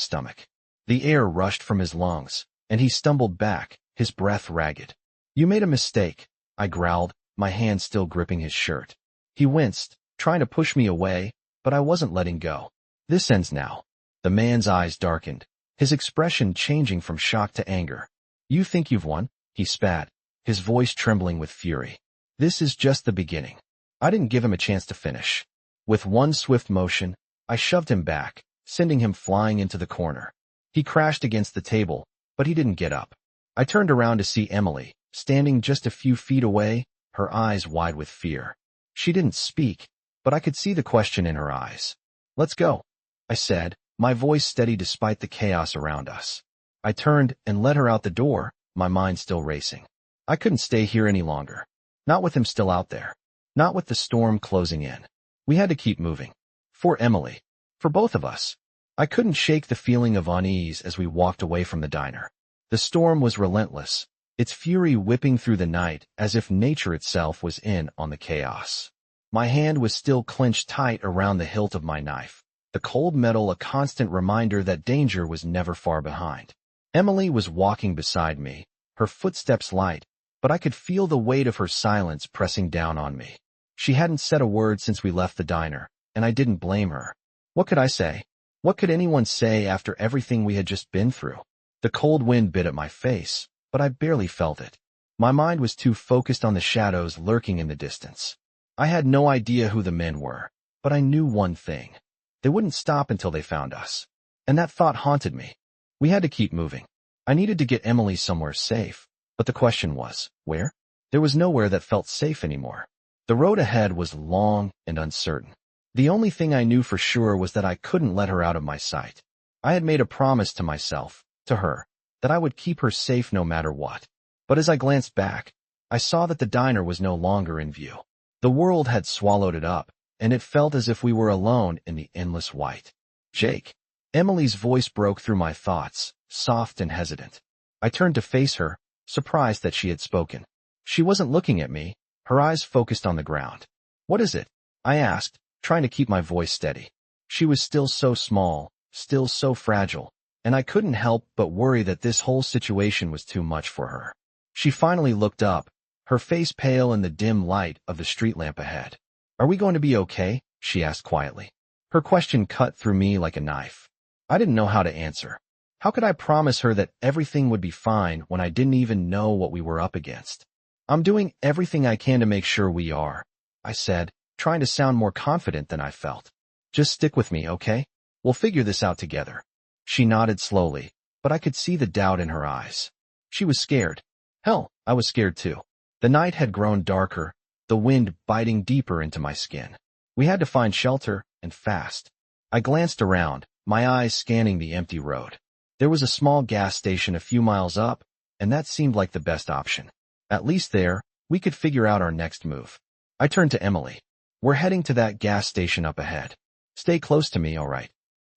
stomach. The air rushed from his lungs, and he stumbled back, his breath ragged. "You made a mistake," I growled, my hand still gripping his shirt. He winced, trying to push me away, but I wasn't letting go. "This ends now." The man's eyes darkened, his expression changing from shock to anger. "You think you've won?" he spat, his voice trembling with fury. "This is just the beginning." I didn't give him a chance to finish. With one swift motion, I shoved him back, sending him flying into the corner. He crashed against the table, but he didn't get up. I turned around to see Emily, standing just a few feet away, her eyes wide with fear. She didn't speak, but I could see the question in her eyes. "Let's go," I said, my voice steady despite the chaos around us. I turned and led her out the door, my mind still racing. I couldn't stay here any longer. Not with him still out there. Not with the storm closing in. We had to keep moving. For Emily. For both of us. I couldn't shake the feeling of unease as we walked away from the diner. The storm was relentless, its fury whipping through the night as if nature itself was in on the chaos. My hand was still clenched tight around the hilt of my knife, the cold metal a constant reminder that danger was never far behind. Emily was walking beside me, her footsteps light, but I could feel the weight of her silence pressing down on me. She hadn't said a word since we left the diner, and I didn't blame her. What could I say? What could anyone say after everything we had just been through? The cold wind bit at my face, but I barely felt it. My mind was too focused on the shadows lurking in the distance. I had no idea who the men were, but I knew one thing. They wouldn't stop until they found us. And that thought haunted me. We had to keep moving. I needed to get Emily somewhere safe, but the question was, where? There was nowhere that felt safe anymore. The road ahead was long and uncertain. The only thing I knew for sure was that I couldn't let her out of my sight. I had made a promise to myself, to her, that I would keep her safe no matter what. But as I glanced back, I saw that the diner was no longer in view. The world had swallowed it up, and it felt as if we were alone in the endless white. "Jake." Emily's voice broke through my thoughts, soft and hesitant. I turned to face her, surprised that she had spoken. She wasn't looking at me, her eyes focused on the ground. "What is it?" I asked, trying to keep my voice steady. She was still so small, still so fragile, and I couldn't help but worry that this whole situation was too much for her. She finally looked up, her face pale in the dim light of the street lamp ahead. "Are we going to be okay?" she asked quietly. Her question cut through me like a knife. I didn't know how to answer. How could I promise her that everything would be fine when I didn't even know what we were up against? "I'm doing everything I can to make sure we are," I said, trying to sound more confident than I felt. "Just stick with me, okay? We'll figure this out together." She nodded slowly, but I could see the doubt in her eyes. She was scared. Hell, I was scared too. The night had grown darker, the wind biting deeper into my skin. We had to find shelter, and fast. I glanced around, my eyes scanning the empty road. There was a small gas station a few miles up, and that seemed like the best option. At least there, we could figure out our next move. I turned to Emily. "We're heading to that gas station up ahead. Stay close to me, all right?"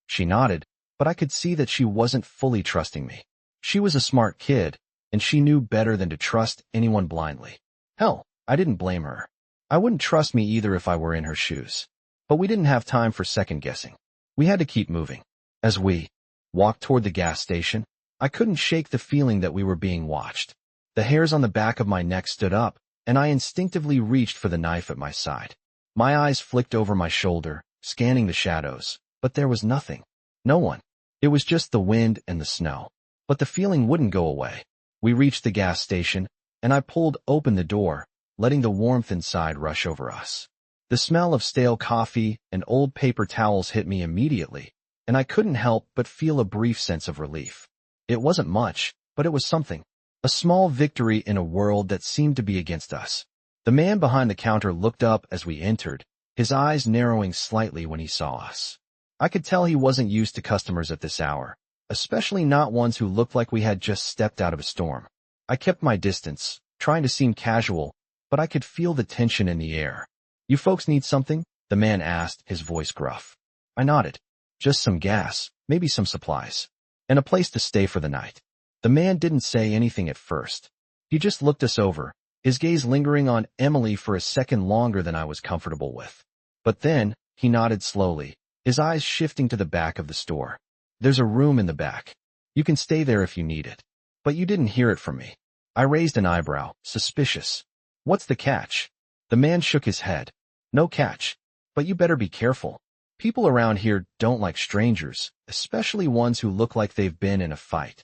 She nodded, but I could see that she wasn't fully trusting me. She was a smart kid, and she knew better than to trust anyone blindly. Hell, I didn't blame her. I wouldn't trust me either if I were in her shoes. But we didn't have time for second-guessing. We had to keep moving. As we walked toward the gas station, I couldn't shake the feeling that we were being watched. The hairs on the back of my neck stood up, and I instinctively reached for the knife at my side. My eyes flicked over my shoulder, scanning the shadows, but there was nothing. No one. It was just the wind and the snow. But the feeling wouldn't go away. We reached the gas station, and I pulled open the door, letting the warmth inside rush over us. The smell of stale coffee and old paper towels hit me immediately, and I couldn't help but feel a brief sense of relief. It wasn't much, but it was something. A small victory in a world that seemed to be against us. The man behind the counter looked up as we entered, his eyes narrowing slightly when he saw us. I could tell he wasn't used to customers at this hour, especially not ones who looked like we had just stepped out of a storm. I kept my distance, trying to seem casual, but I could feel the tension in the air. "You folks need something?" the man asked, his voice gruff. I nodded. "Just some gas, maybe some supplies, and a place to stay for the night." The man didn't say anything at first. He just looked us over, his gaze lingering on Emily for a second longer than I was comfortable with. But then, he nodded slowly, his eyes shifting to the back of the store. "There's a room in the back. You can stay there if you need it." "But you didn't hear it from me." I raised an eyebrow, suspicious. "What's the catch?" The man shook his head. "No catch. But you better be careful. People around here don't like strangers, especially ones who look like they've been in a fight."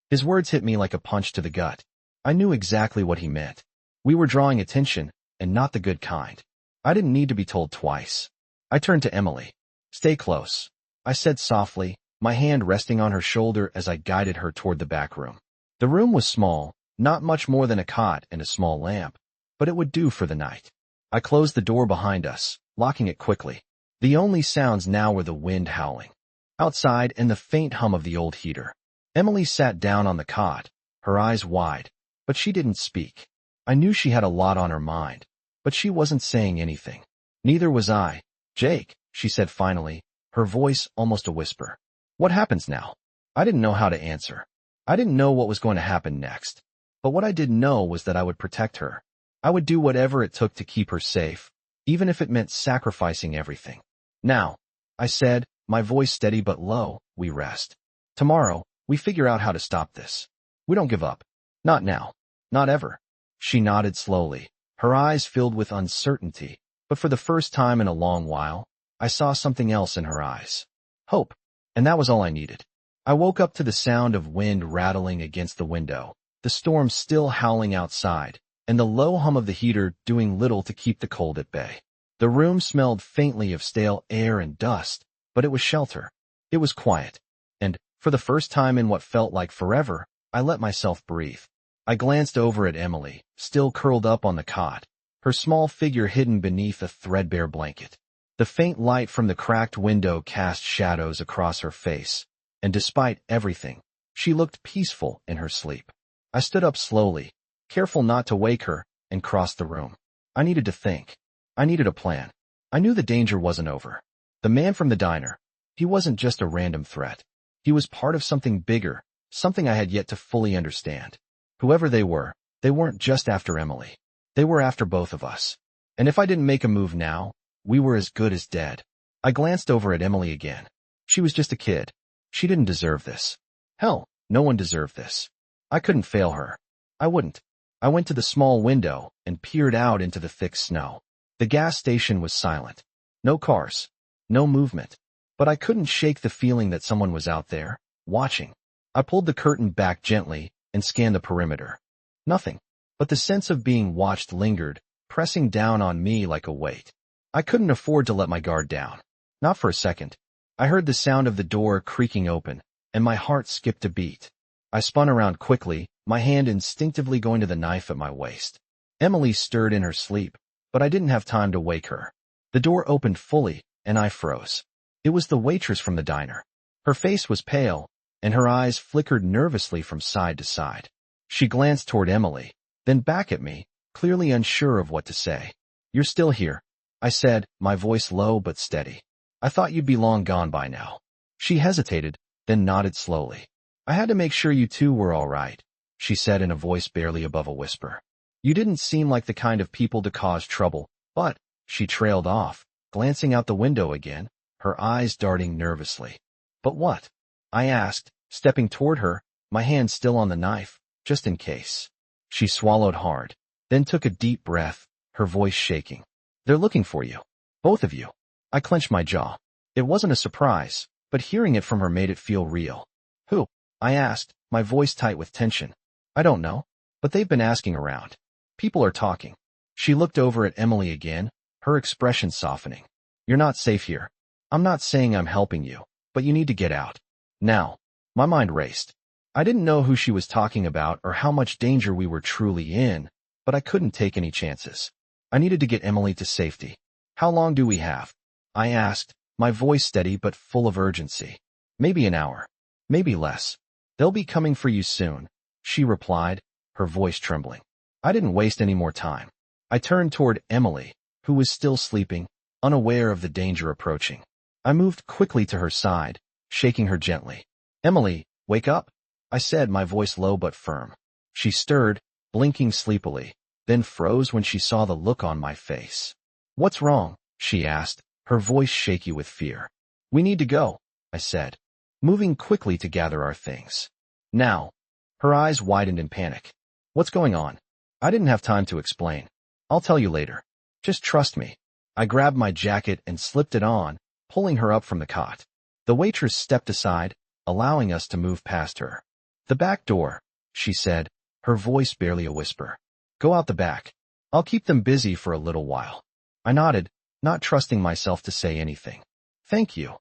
His words hit me like a punch to the gut. I knew exactly what he meant. We were drawing attention, and not the good kind. I didn't need to be told twice. I turned to Emily. "Stay close," I said softly, my hand resting on her shoulder as I guided her toward the back room. The room was small, not much more than a cot and a small lamp, but it would do for the night. I closed the door behind us, locking it quickly. The only sounds now were the wind howling outside and the faint hum of the old heater. Emily sat down on the cot, her eyes wide, but she didn't speak. I knew she had a lot on her mind, but she wasn't saying anything. Neither was I. "Jake," she said finally, her voice almost a whisper. "What happens now?" I didn't know how to answer. I didn't know what was going to happen next. But what I did know was that I would protect her. I would do whatever it took to keep her safe, even if it meant sacrificing everything. "Now," I said, my voice steady but low, "we rest. Tomorrow, we figure out how to stop this. We don't give up. Not now. Not ever." She nodded slowly, her eyes filled with uncertainty, but for the first time in a long while, I saw something else in her eyes. Hope. And that was all I needed. I woke up to the sound of wind rattling against the window, the storm still howling outside, and the low hum of the heater doing little to keep the cold at bay. The room smelled faintly of stale air and dust, but it was shelter. It was quiet. And, for the first time in what felt like forever, I let myself breathe. I glanced over at Emily, still curled up on the cot, her small figure hidden beneath a threadbare blanket. The faint light from the cracked window cast shadows across her face, and despite everything, she looked peaceful in her sleep. I stood up slowly, careful not to wake her, and crossed the room. I needed to think. I needed a plan. I knew the danger wasn't over. The man from the diner, he wasn't just a random threat. He was part of something bigger, something I had yet to fully understand. Whoever they weren't just after Emily. They were after both of us. And if I didn't make a move now, we were as good as dead. I glanced over at Emily again. She was just a kid. She didn't deserve this. Hell, no one deserved this. I couldn't fail her. I wouldn't. I went to the small window and peered out into the thick snow. The gas station was silent. No cars. No movement. But I couldn't shake the feeling that someone was out there, watching. I pulled the curtain back gently and scanned the perimeter. Nothing. But the sense of being watched lingered, pressing down on me like a weight. I couldn't afford to let my guard down. Not for a second. I heard the sound of the door creaking open, and my heart skipped a beat. I spun around quickly, my hand instinctively going to the knife at my waist. Emily stirred in her sleep, but I didn't have time to wake her. The door opened fully, and I froze. It was the waitress from the diner. Her face was pale, and her eyes flickered nervously from side to side. She glanced toward Emily, then back at me, clearly unsure of what to say. "You're still here," I said, my voice low but steady. "I thought you'd be long gone by now." She hesitated, then nodded slowly. I had to make sure you two were all right, she said in a voice barely above a whisper. You didn't seem like the kind of people to cause trouble, but, she trailed off, glancing out the window again, her eyes darting nervously. But what? I asked, stepping toward her, my hand still on the knife, just in case. She swallowed hard, then took a deep breath, her voice shaking. They're looking for you. Both of you. I clenched my jaw. It wasn't a surprise, but hearing it from her made it feel real. Who? I asked, my voice tight with tension. I don't know, but they've been asking around. People are talking. She looked over at Emily again, her expression softening. You're not safe here. I'm not saying I'm helping you, but you need to get out. Now. My mind raced. I didn't know who she was talking about or how much danger we were truly in, but I couldn't take any chances. I needed to get Emily to safety. How long do we have? I asked, my voice steady but full of urgency. Maybe an hour. Maybe less. They'll be coming for you soon, she replied, her voice trembling. I didn't waste any more time. I turned toward Emily, who was still sleeping, unaware of the danger approaching. I moved quickly to her side, shaking her gently. Emily, wake up, I said, my voice low but firm. She stirred, blinking sleepily, then froze when she saw the look on my face. What's wrong? She asked, her voice shaky with fear. We need to go, I said, moving quickly to gather our things. Now. Her eyes widened in panic. What's going on? I didn't have time to explain. I'll tell you later. Just trust me. I grabbed my jacket and slipped it on, pulling her up from the cot. The waitress stepped aside, allowing us to move past her. The back door, she said, her voice barely a whisper. Go out the back. I'll keep them busy for a little while. I nodded, not trusting myself to say anything. Thank you,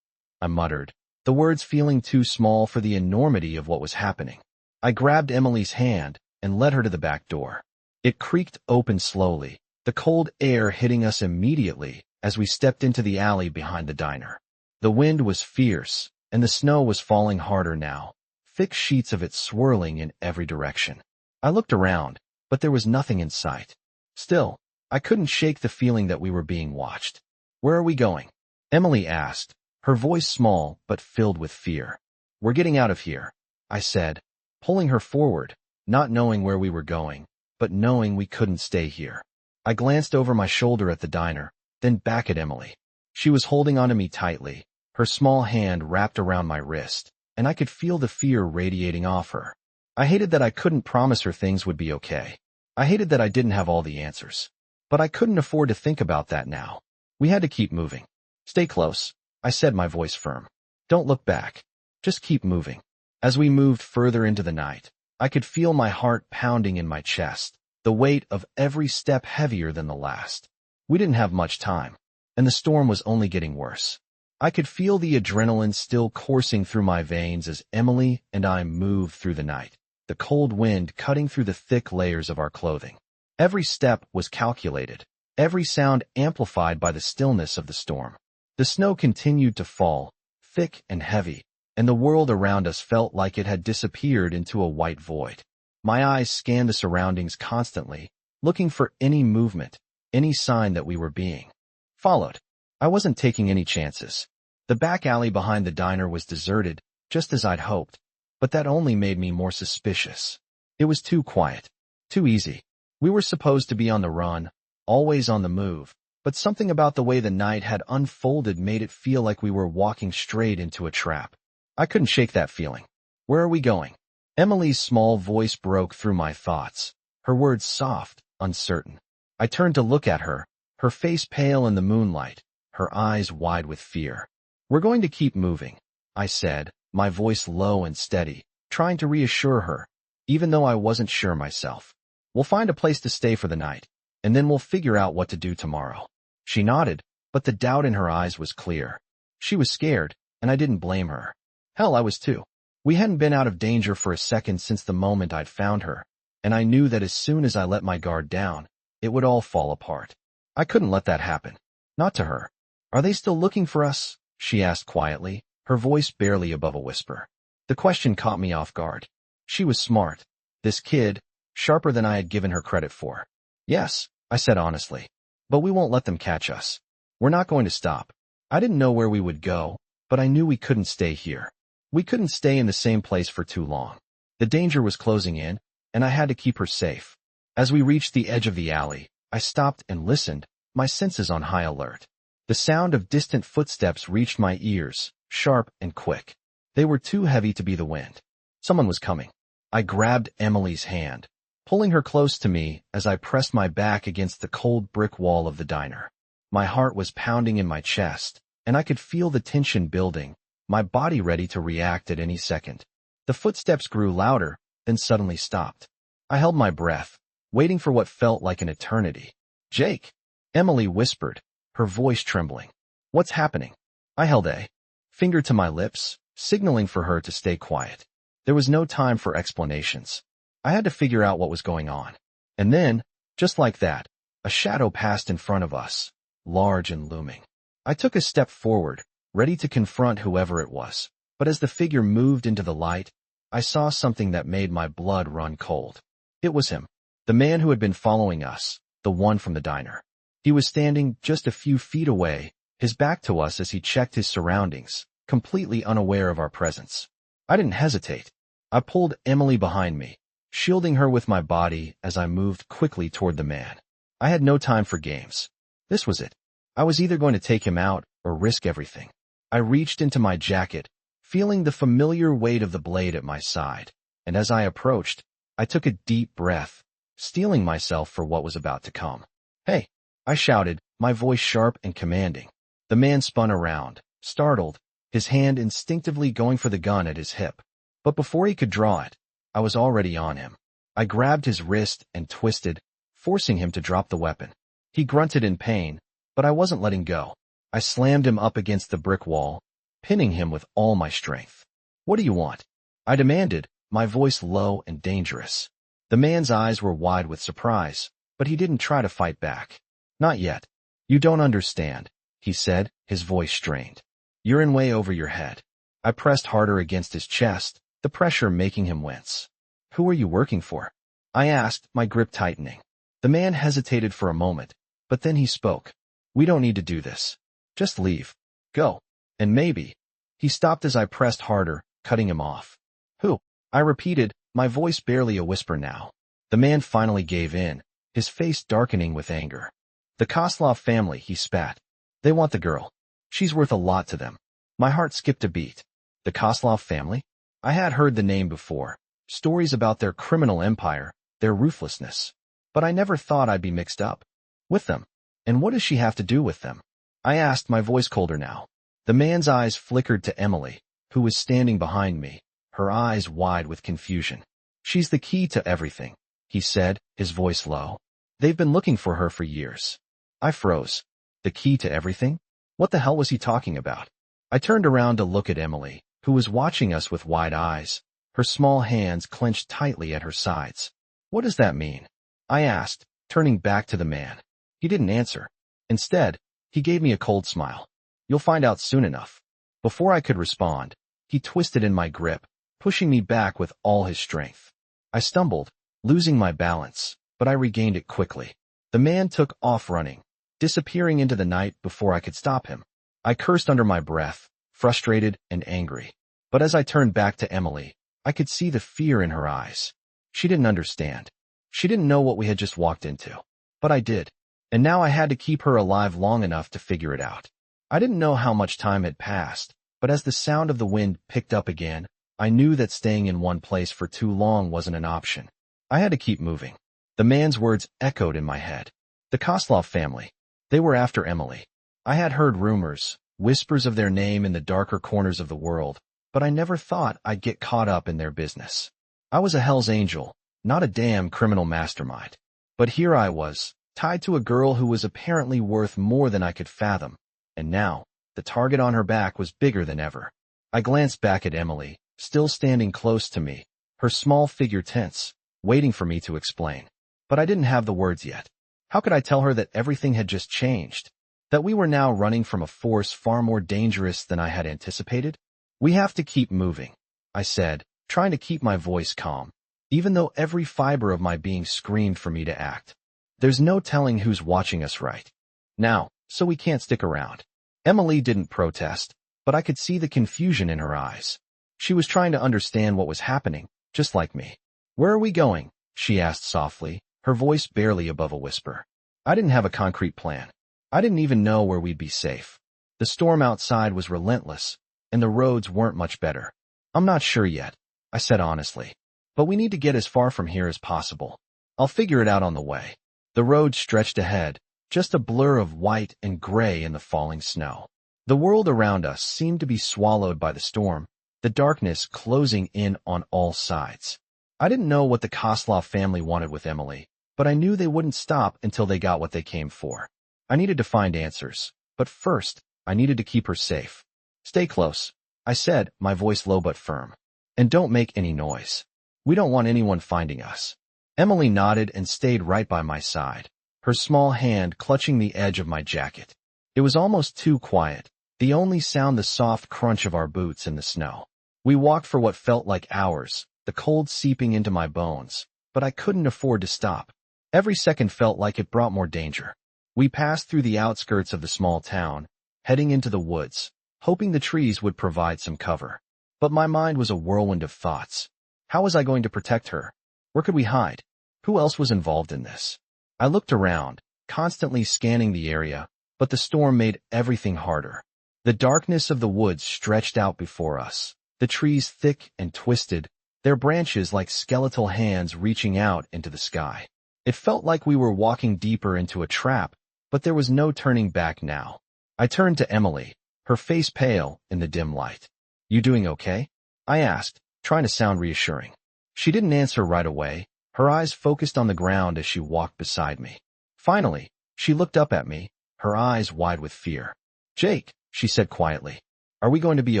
I muttered, the words feeling too small for the enormity of what was happening. I grabbed Emily's hand and led her to the back door. It creaked open slowly, the cold air hitting us immediately as we stepped into the alley behind the diner. The wind was fierce, and the snow was falling harder now, thick sheets of it swirling in every direction. I looked around, but there was nothing in sight. Still, I couldn't shake the feeling that we were being watched. Where are we going? Emily asked, her voice small but filled with fear. We're getting out of here, I said, pulling her forward, not knowing where we were going, but knowing we couldn't stay here. I glanced over my shoulder at the diner, then back at Emily. She was holding onto me tightly, her small hand wrapped around my wrist, and I could feel the fear radiating off her. I hated that I couldn't promise her things would be okay. I hated that I didn't have all the answers. But I couldn't afford to think about that now. We had to keep moving. Stay close, I said, my voice firm. Don't look back. Just keep moving. As we moved further into the night, I could feel my heart pounding in my chest, the weight of every step heavier than the last. We didn't have much time, and the storm was only getting worse. I could feel the adrenaline still coursing through my veins as Emily and I moved through the night, the cold wind cutting through the thick layers of our clothing. Every step was calculated, every sound amplified by the stillness of the storm. The snow continued to fall, thick and heavy, and the world around us felt like it had disappeared into a white void. My eyes scanned the surroundings constantly, looking for any movement, any sign that we were being followed. I wasn't taking any chances. The back alley behind the diner was deserted, just as I'd hoped, but that only made me more suspicious. It was too quiet, too easy. We were supposed to be on the run, always on the move, but something about the way the night had unfolded made it feel like we were walking straight into a trap. I couldn't shake that feeling. Where are we going? Emily's small voice broke through my thoughts, her words soft, uncertain. I turned to look at her, her face pale in the moonlight, her eyes wide with fear. We're going to keep moving, I said, my voice low and steady, trying to reassure her, even though I wasn't sure myself. We'll find a place to stay for the night, and then we'll figure out what to do tomorrow. She nodded, but the doubt in her eyes was clear. She was scared, and I didn't blame her. Hell, I was too. We hadn't been out of danger for a second since the moment I'd found her, and I knew that as soon as I let my guard down, it would all fall apart. I couldn't let that happen. Not to her. Are they still looking for us? She asked quietly, her voice barely above a whisper. The question caught me off guard. She was smart. This kid, sharper than I had given her credit for. Yes, I said honestly. But we won't let them catch us. We're not going to stop. I didn't know where we would go, but I knew we couldn't stay here. We couldn't stay in the same place for too long. The danger was closing in, and I had to keep her safe. As we reached the edge of the alley, I stopped and listened, my senses on high alert. The sound of distant footsteps reached my ears, sharp and quick. They were too heavy to be the wind. Someone was coming. I grabbed Emily's hand, pulling her close to me as I pressed my back against the cold brick wall of the diner. My heart was pounding in my chest, and I could feel the tension building, my body ready to react at any second. The footsteps grew louder, then suddenly stopped. I held my breath, waiting for what felt like an eternity. "Jake," Emily whispered, her voice trembling. "What's happening?" I held a finger to my lips, signaling for her to stay quiet. There was no time for explanations. I had to figure out what was going on. And then, just like that, a shadow passed in front of us, large and looming. I took a step forward, ready to confront whoever it was. But as the figure moved into the light, I saw something that made my blood run cold. It was him, the man who had been following us, the one from the diner. He was standing just a few feet away, his back to us as he checked his surroundings, completely unaware of our presence. I didn't hesitate. I pulled Emily behind me, shielding her with my body as I moved quickly toward the man. I had no time for games. This was it. I was either going to take him out or risk everything. I reached into my jacket, feeling the familiar weight of the blade at my side, and as I approached, I took a deep breath, steeling myself for what was about to come. "Hey," I shouted, my voice sharp and commanding. The man spun around, startled, his hand instinctively going for the gun at his hip. But before he could draw it, I was already on him. I grabbed his wrist and twisted, forcing him to drop the weapon. He grunted in pain, but I wasn't letting go. I slammed him up against the brick wall, pinning him with all my strength. "What do you want?" I demanded, my voice low and dangerous. The man's eyes were wide with surprise, but he didn't try to fight back. "Not yet. You don't understand," he said, his voice strained. "You're in way over your head." I pressed harder against his chest, the pressure making him wince. "Who are you working for?" I asked, my grip tightening. The man hesitated for a moment, but then he spoke. "We don't need to do this. Just leave. Go. And maybe." He stopped as I pressed harder, cutting him off. "Who?" I repeated, my voice barely a whisper now. The man finally gave in, his face darkening with anger. "The Koslov family," he spat. "They want the girl. She's worth a lot to them." My heart skipped a beat. The Koslov family? I had heard the name before, stories about their criminal empire, their ruthlessness. But I never thought I'd be mixed up with them. And what does she have to do with them? I asked, my voice colder now. The man's eyes flickered to Emily, who was standing behind me, her eyes wide with confusion. "She's the key to everything," he said, his voice low. "They've been looking for her for years." I froze. The key to everything? What the hell was he talking about? I turned around to look at Emily, who was watching us with wide eyes, her small hands clenched tightly at her sides. "What does that mean?" I asked, turning back to the man. He didn't answer. Instead, he gave me a cold smile. "You'll find out soon enough." Before I could respond, he twisted in my grip, pushing me back with all his strength. I stumbled, losing my balance, but I regained it quickly. The man took off running, disappearing into the night before I could stop him. I cursed under my breath, frustrated and angry. But as I turned back to Emily, I could see the fear in her eyes. She didn't understand. She didn't know what we had just walked into. But I did. And now I had to keep her alive long enough to figure it out. I didn't know how much time had passed, but as the sound of the wind picked up again, I knew that staying in one place for too long wasn't an option. I had to keep moving. The man's words echoed in my head. The Koslov family. They were after Emily. I had heard rumors, whispers of their name in the darker corners of the world, but I never thought I'd get caught up in their business. I was a Hell's Angel, not a damn criminal mastermind. But here I was, tied to a girl who was apparently worth more than I could fathom, and now, the target on her back was bigger than ever. I glanced back at Emily, still standing close to me, her small figure tense, waiting for me to explain. But I didn't have the words yet. How could I tell her that everything had just changed? That we were now running from a force far more dangerous than I had anticipated? "We have to keep moving," I said, trying to keep my voice calm, even though every fiber of my being screamed for me to act. "There's no telling who's watching us right now, so we can't stick around." Emily didn't protest, but I could see the confusion in her eyes. She was trying to understand what was happening, just like me. "Where are we going?" she asked softly, her voice barely above a whisper. I didn't have a concrete plan. I didn't even know where we'd be safe. The storm outside was relentless, and the roads weren't much better. "I'm not sure yet," I said honestly. "But we need to get as far from here as possible. I'll figure it out on the way." The road stretched ahead, just a blur of white and gray in the falling snow. The world around us seemed to be swallowed by the storm, the darkness closing in on all sides. I didn't know what the Kosloff family wanted with Emily, but I knew they wouldn't stop until they got what they came for. I needed to find answers, but first, I needed to keep her safe. "Stay close," I said, my voice low but firm. "And don't make any noise. We don't want anyone finding us." Emily nodded and stayed right by my side, her small hand clutching the edge of my jacket. It was almost too quiet, the only sound the soft crunch of our boots in the snow. We walked for what felt like hours, the cold seeping into my bones, but I couldn't afford to stop. Every second felt like it brought more danger. We passed through the outskirts of the small town, heading into the woods, hoping the trees would provide some cover. But my mind was a whirlwind of thoughts. How was I going to protect her? Where could we hide? Who else was involved in this? I looked around, constantly scanning the area, but the storm made everything harder. The darkness of the woods stretched out before us, the trees thick and twisted, their branches like skeletal hands reaching out into the sky. It felt like we were walking deeper into a trap, but there was no turning back now. I turned to Emily, her face pale in the dim light. "You doing okay?" I asked, trying to sound reassuring. She didn't answer right away, her eyes focused on the ground as she walked beside me. Finally, she looked up at me, her eyes wide with fear. "Jake," she said quietly, "are we going to be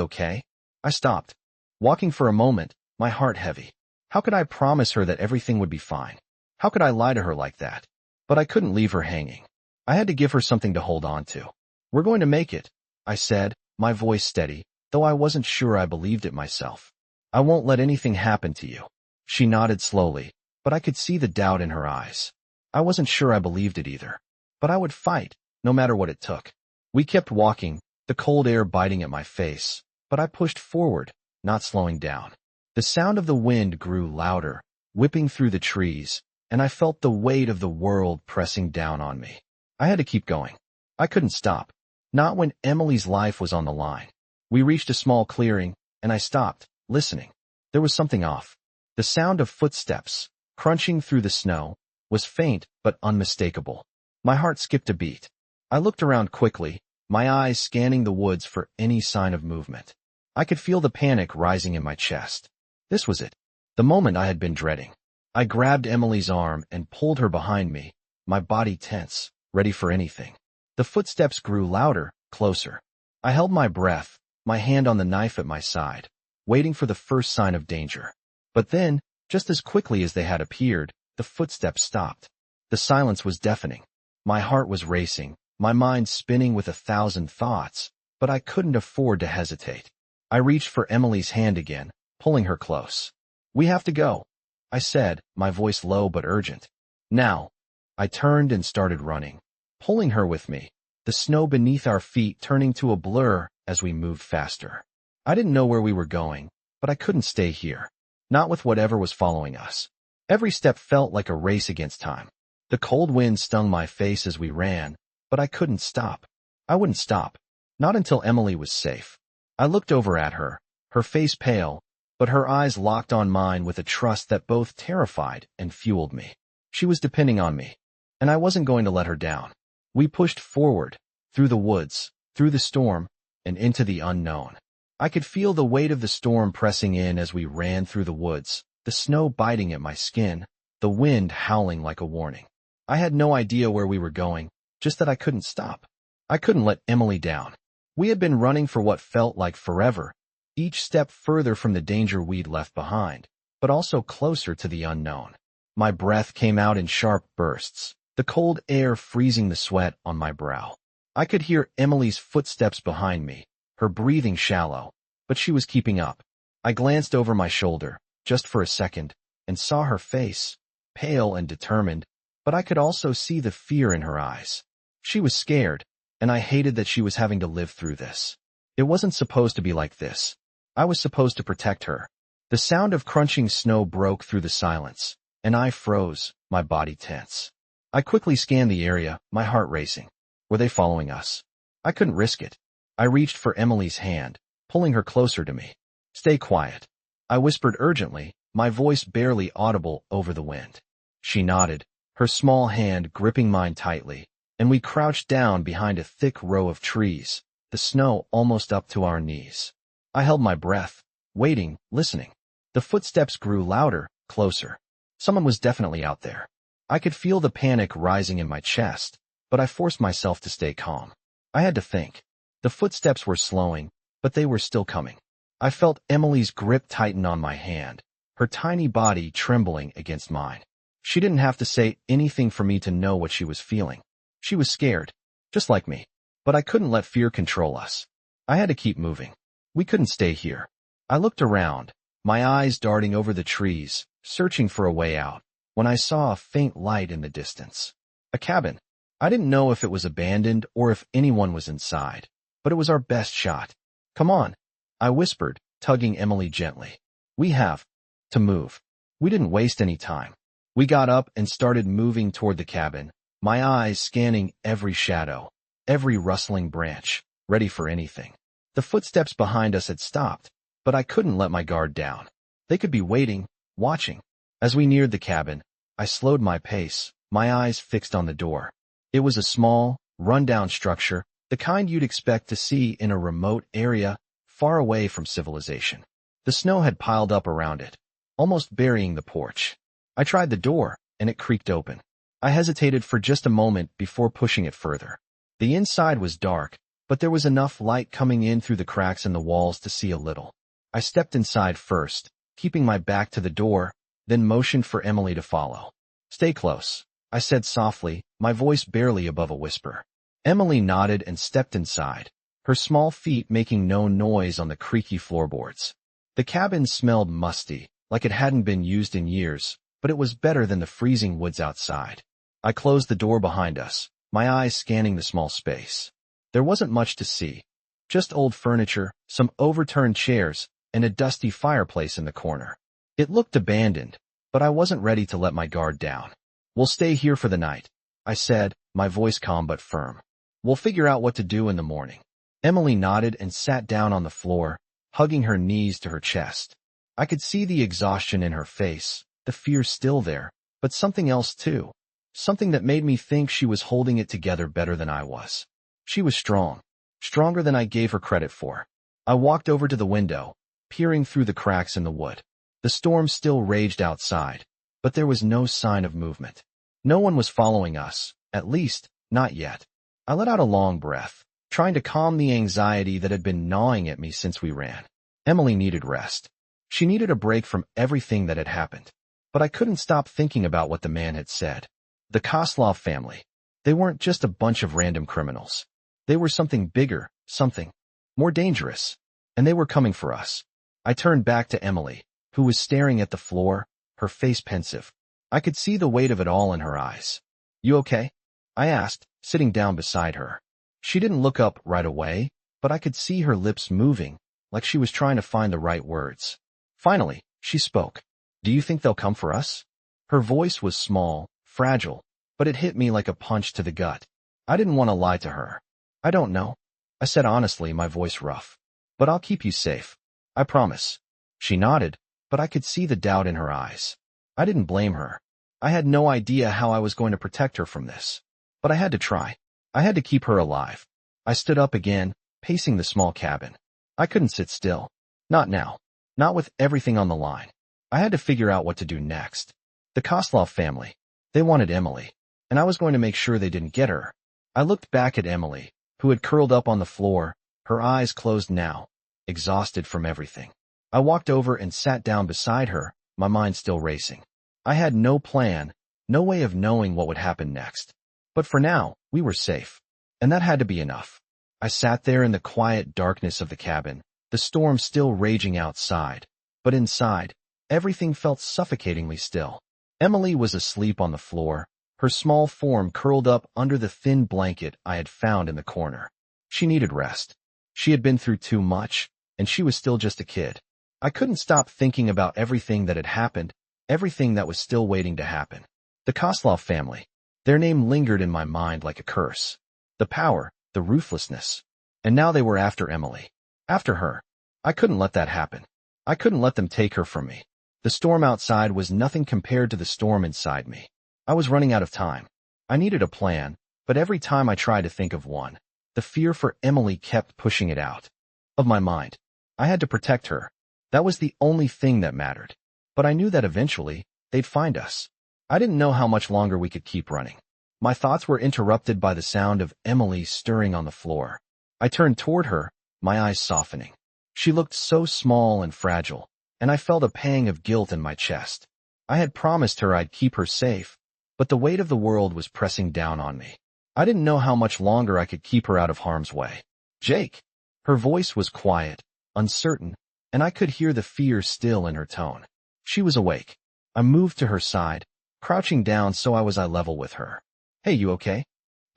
okay?" I stopped, walking for a moment, my heart heavy. How could I promise her that everything would be fine? How could I lie to her like that? But I couldn't leave her hanging. I had to give her something to hold on to. "We're going to make it," I said, my voice steady, though I wasn't sure I believed it myself. "I won't let anything happen to you." She nodded slowly, but I could see the doubt in her eyes. I wasn't sure I believed it either. But I would fight, no matter what it took. We kept walking, the cold air biting at my face, but I pushed forward, not slowing down. The sound of the wind grew louder, whipping through the trees, and I felt the weight of the world pressing down on me. I had to keep going. I couldn't stop. Not when Emily's life was on the line. We reached a small clearing, and I stopped, listening. There was something off. The sound of footsteps, crunching through the snow, was faint but unmistakable. My heart skipped a beat. I looked around quickly, my eyes scanning the woods for any sign of movement. I could feel the panic rising in my chest. This was it, the moment I had been dreading. I grabbed Emily's arm and pulled her behind me, my body tense, ready for anything. The footsteps grew louder, closer. I held my breath, my hand on the knife at my side, waiting for the first sign of danger. But then, just as quickly as they had appeared, the footsteps stopped. The silence was deafening. My heart was racing, my mind spinning with 1,000 thoughts, but I couldn't afford to hesitate. I reached for Emily's hand again, pulling her close. "We have to go," I said, my voice low but urgent. "Now." I turned and started running, pulling her with me, the snow beneath our feet turning to a blur as we moved faster. I didn't know where we were going, but I couldn't stay here, not with whatever was following us. Every step felt like a race against time. The cold wind stung my face as we ran, but I couldn't stop. I wouldn't stop, not until Emily was safe. I looked over at her, her face pale, but her eyes locked on mine with a trust that both terrified and fueled me. She was depending on me, and I wasn't going to let her down. We pushed forward, through the woods, through the storm, and into the unknown. I could feel the weight of the storm pressing in as we ran through the woods, the snow biting at my skin, the wind howling like a warning. I had no idea where we were going, just that I couldn't stop. I couldn't let Emily down. We had been running for what felt like forever, each step further from the danger we'd left behind, but also closer to the unknown. My breath came out in sharp bursts, the cold air freezing the sweat on my brow. I could hear Emily's footsteps behind me, her breathing shallow, but she was keeping up. I glanced over my shoulder, just for a second, and saw her face, pale and determined, but I could also see the fear in her eyes. She was scared, and I hated that she was having to live through this. It wasn't supposed to be like this. I was supposed to protect her. The sound of crunching snow broke through the silence, and I froze, my body tense. I quickly scanned the area, my heart racing. Were they following us? I couldn't risk it. I reached for Emily's hand, pulling her closer to me. Stay quiet. I whispered urgently, my voice barely audible over the wind. She nodded, her small hand gripping mine tightly, and we crouched down behind a thick row of trees, the snow almost up to our knees. I held my breath, waiting, listening. The footsteps grew louder, closer. Someone was definitely out there. I could feel the panic rising in my chest, but I forced myself to stay calm. I had to think. The footsteps were slowing, but they were still coming. I felt Emily's grip tighten on my hand, her tiny body trembling against mine. She didn't have to say anything for me to know what she was feeling. She was scared, just like me. But I couldn't let fear control us. I had to keep moving. We couldn't stay here. I looked around, my eyes darting over the trees, searching for a way out, when I saw a faint light in the distance. A cabin. I didn't know if it was abandoned or if anyone was inside, but it was our best shot. Come on, I whispered, tugging Emily gently. We have to move. We didn't waste any time. We got up and started moving toward the cabin, my eyes scanning every shadow, every rustling branch, ready for anything. The footsteps behind us had stopped, but I couldn't let my guard down. They could be waiting, watching. As we neared the cabin, I slowed my pace, my eyes fixed on the door. It was a small, run-down structure, the kind you'd expect to see in a remote area, far away from civilization. The snow had piled up around it, almost burying the porch. I tried the door, and it creaked open. I hesitated for just a moment before pushing it further. The inside was dark, but there was enough light coming in through the cracks in the walls to see a little. I stepped inside first, keeping my back to the door, then motioned for Emily to follow. Stay close, I said softly, my voice barely above a whisper. Emily nodded and stepped inside, her small feet making no noise on the creaky floorboards. The cabin smelled musty, like it hadn't been used in years, but it was better than the freezing woods outside. I closed the door behind us, my eyes scanning the small space. There wasn't much to see. Just old furniture, some overturned chairs, and a dusty fireplace in the corner. It looked abandoned, but I wasn't ready to let my guard down. We'll stay here for the night, I said, my voice calm but firm. We'll figure out what to do in the morning. Emily nodded and sat down on the floor, hugging her knees to her chest. I could see the exhaustion in her face, the fear still there, but something else too. Something that made me think she was holding it together better than I was. She was strong, stronger than I gave her credit for. I walked over to the window, peering through the cracks in the wood. The storm still raged outside, but there was no sign of movement. No one was following us, at least, not yet. I let out a long breath, trying to calm the anxiety that had been gnawing at me since we ran. Emily needed rest. She needed a break from everything that had happened. But I couldn't stop thinking about what the man had said. The Koslov family. They weren't just a bunch of random criminals. They were something bigger, something more dangerous. And they were coming for us. I turned back to Emily, who was staring at the floor, her face pensive. I could see the weight of it all in her eyes. You okay? I asked, sitting down beside her. She didn't look up right away, but I could see her lips moving, like she was trying to find the right words. Finally, she spoke. Do you think they'll come for us? Her voice was small, fragile, but it hit me like a punch to the gut. I didn't want to lie to her. I don't know, I said honestly, my voice rough. But I'll keep you safe. I promise. She nodded, but I could see the doubt in her eyes. I didn't blame her. I had no idea how I was going to protect her from this. But I had to try. I had to keep her alive. I stood up again, pacing the small cabin. I couldn't sit still. Not now. Not with everything on the line. I had to figure out what to do next. The Koslov family. They wanted Emily, and I was going to make sure they didn't get her. I looked back at Emily, who had curled up on the floor, her eyes closed now, exhausted from everything. I walked over and sat down beside her, my mind still racing. I had no plan, no way of knowing what would happen next. But for now, we were safe. And that had to be enough. I sat there in the quiet darkness of the cabin, the storm still raging outside. But inside, everything felt suffocatingly still. Emily was asleep on the floor, her small form curled up under the thin blanket I had found in the corner. She needed rest. She had been through too much, and she was still just a kid. I couldn't stop thinking about everything that had happened, everything that was still waiting to happen. The Koslov family. Their name lingered in my mind like a curse. The power, the ruthlessness. And now they were after Emily. After her. I couldn't let that happen. I couldn't let them take her from me. The storm outside was nothing compared to the storm inside me. I was running out of time. I needed a plan, but every time I tried to think of one, the fear for Emily kept pushing it out of my mind. I had to protect her. That was the only thing that mattered. But I knew that eventually, they'd find us. I didn't know how much longer we could keep running. My thoughts were interrupted by the sound of Emily stirring on the floor. I turned toward her, my eyes softening. She looked so small and fragile, and I felt a pang of guilt in my chest. I had promised her I'd keep her safe, but the weight of the world was pressing down on me. I didn't know how much longer I could keep her out of harm's way. Jake. Her voice was quiet, uncertain, and I could hear the fear still in her tone. She was awake. I moved to her side, crouching down so I was eye level with her. Hey, you okay?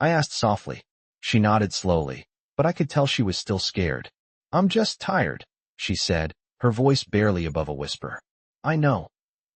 I asked softly. She nodded slowly, but I could tell she was still scared. I'm just tired, she said, her voice barely above a whisper. I know,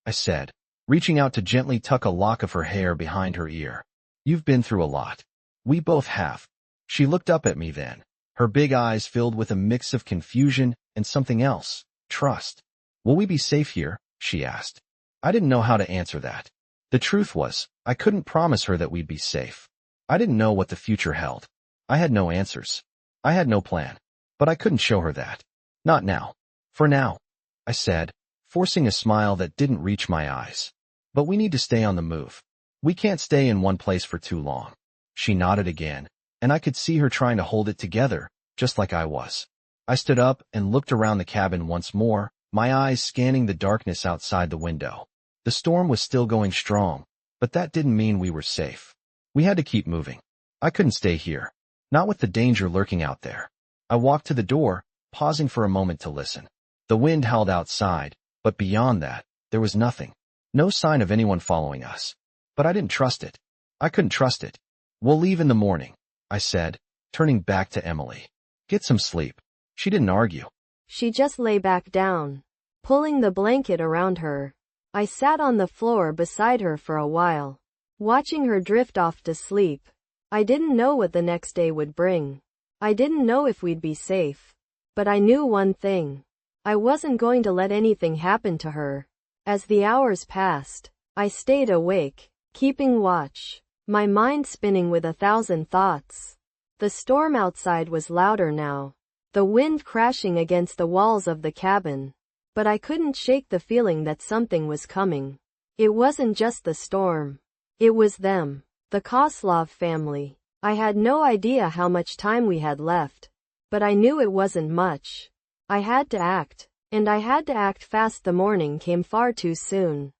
I said, reaching out to gently tuck a lock of her hair behind her ear. You've been through a lot. We both have. She looked up at me then, her big eyes filled with a mix of confusion and something else, trust. Will we be safe here? She asked. I didn't know how to answer that. The truth was, I couldn't promise her that we'd be safe. I didn't know what the future held. I had no answers. I had no plan. But I couldn't show her that. Not now. For now, I said, forcing a smile that didn't reach my eyes. But we need to stay on the move. We can't stay in one place for too long. She nodded again, and I could see her trying to hold it together, just like I was. I stood up and looked around the cabin once more, my eyes scanning the darkness outside the window. The storm was still going strong, but that didn't mean we were safe. We had to keep moving. I couldn't stay here. Not with the danger lurking out there. I walked to the door, pausing for a moment to listen. The wind howled outside, but beyond that, there was nothing. No sign of anyone following us. But I didn't trust it. I couldn't trust it. We'll leave in the morning, I said, turning back to Emily. Get some sleep. She didn't argue. She just lay back down, pulling the blanket around her. I sat on the floor beside her for a while, watching her drift off to sleep. I didn't know what the next day would bring. I didn't know if we'd be safe. But I knew one thing. I wasn't going to let anything happen to her. As the hours passed, I stayed awake, keeping watch, my mind spinning with 1,000 thoughts. The storm outside was louder now, the wind crashing against the walls of the cabin. But I couldn't shake the feeling that something was coming. It wasn't just the storm. It was them, the Koslov family. I had no idea how much time we had left, but I knew it wasn't much. I had to act, and I had to act fast. The morning came far too soon.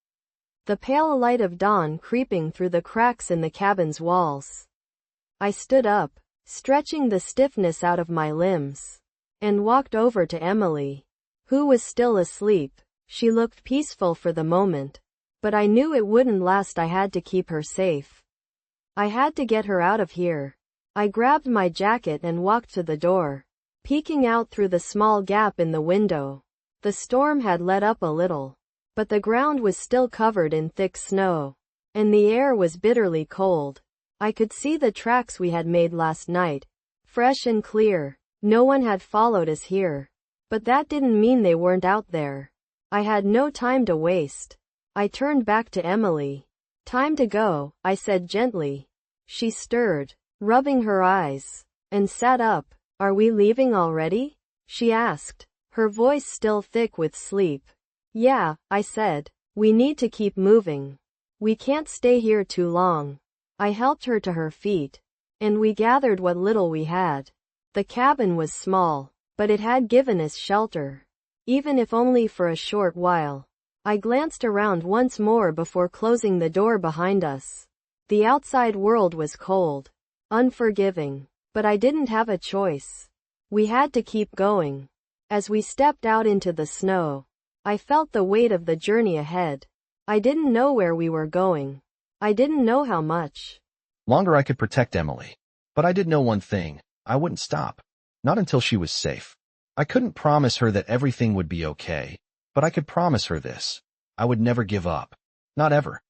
The pale light of dawn creeping through the cracks in the cabin's walls. I stood up, stretching the stiffness out of my limbs, and walked over to Emily, who was still asleep. She looked peaceful for the moment, but I knew it wouldn't last. I had to keep her safe. I had to get her out of here. I grabbed my jacket and walked to the door, peeking out through the small gap in the window. The storm had let up a little, but the ground was still covered in thick snow, and the air was bitterly cold. I could see the tracks we had made last night, fresh and clear. No one had followed us here. But that didn't mean they weren't out there. I had no time to waste. I turned back to Emily. Time to go, I said gently. She stirred, rubbing her eyes, and sat up. Are we leaving already? She asked, her voice still thick with sleep. Yeah, I said. We need to keep moving. We can't stay here too long. I helped her to her feet, and we gathered what little we had. The cabin was small, but it had given us shelter, even if only for a short while. I glanced around once more before closing the door behind us. The outside world was cold, unforgiving, but I didn't have a choice. We had to keep going. As we stepped out into the snow, I felt the weight of the journey ahead. I didn't know where we were going. I didn't know how much longer I could protect Emily. But I did know one thing. I wouldn't stop. Not until she was safe. I couldn't promise her that everything would be okay, but I could promise her this. I would never give up. Not ever.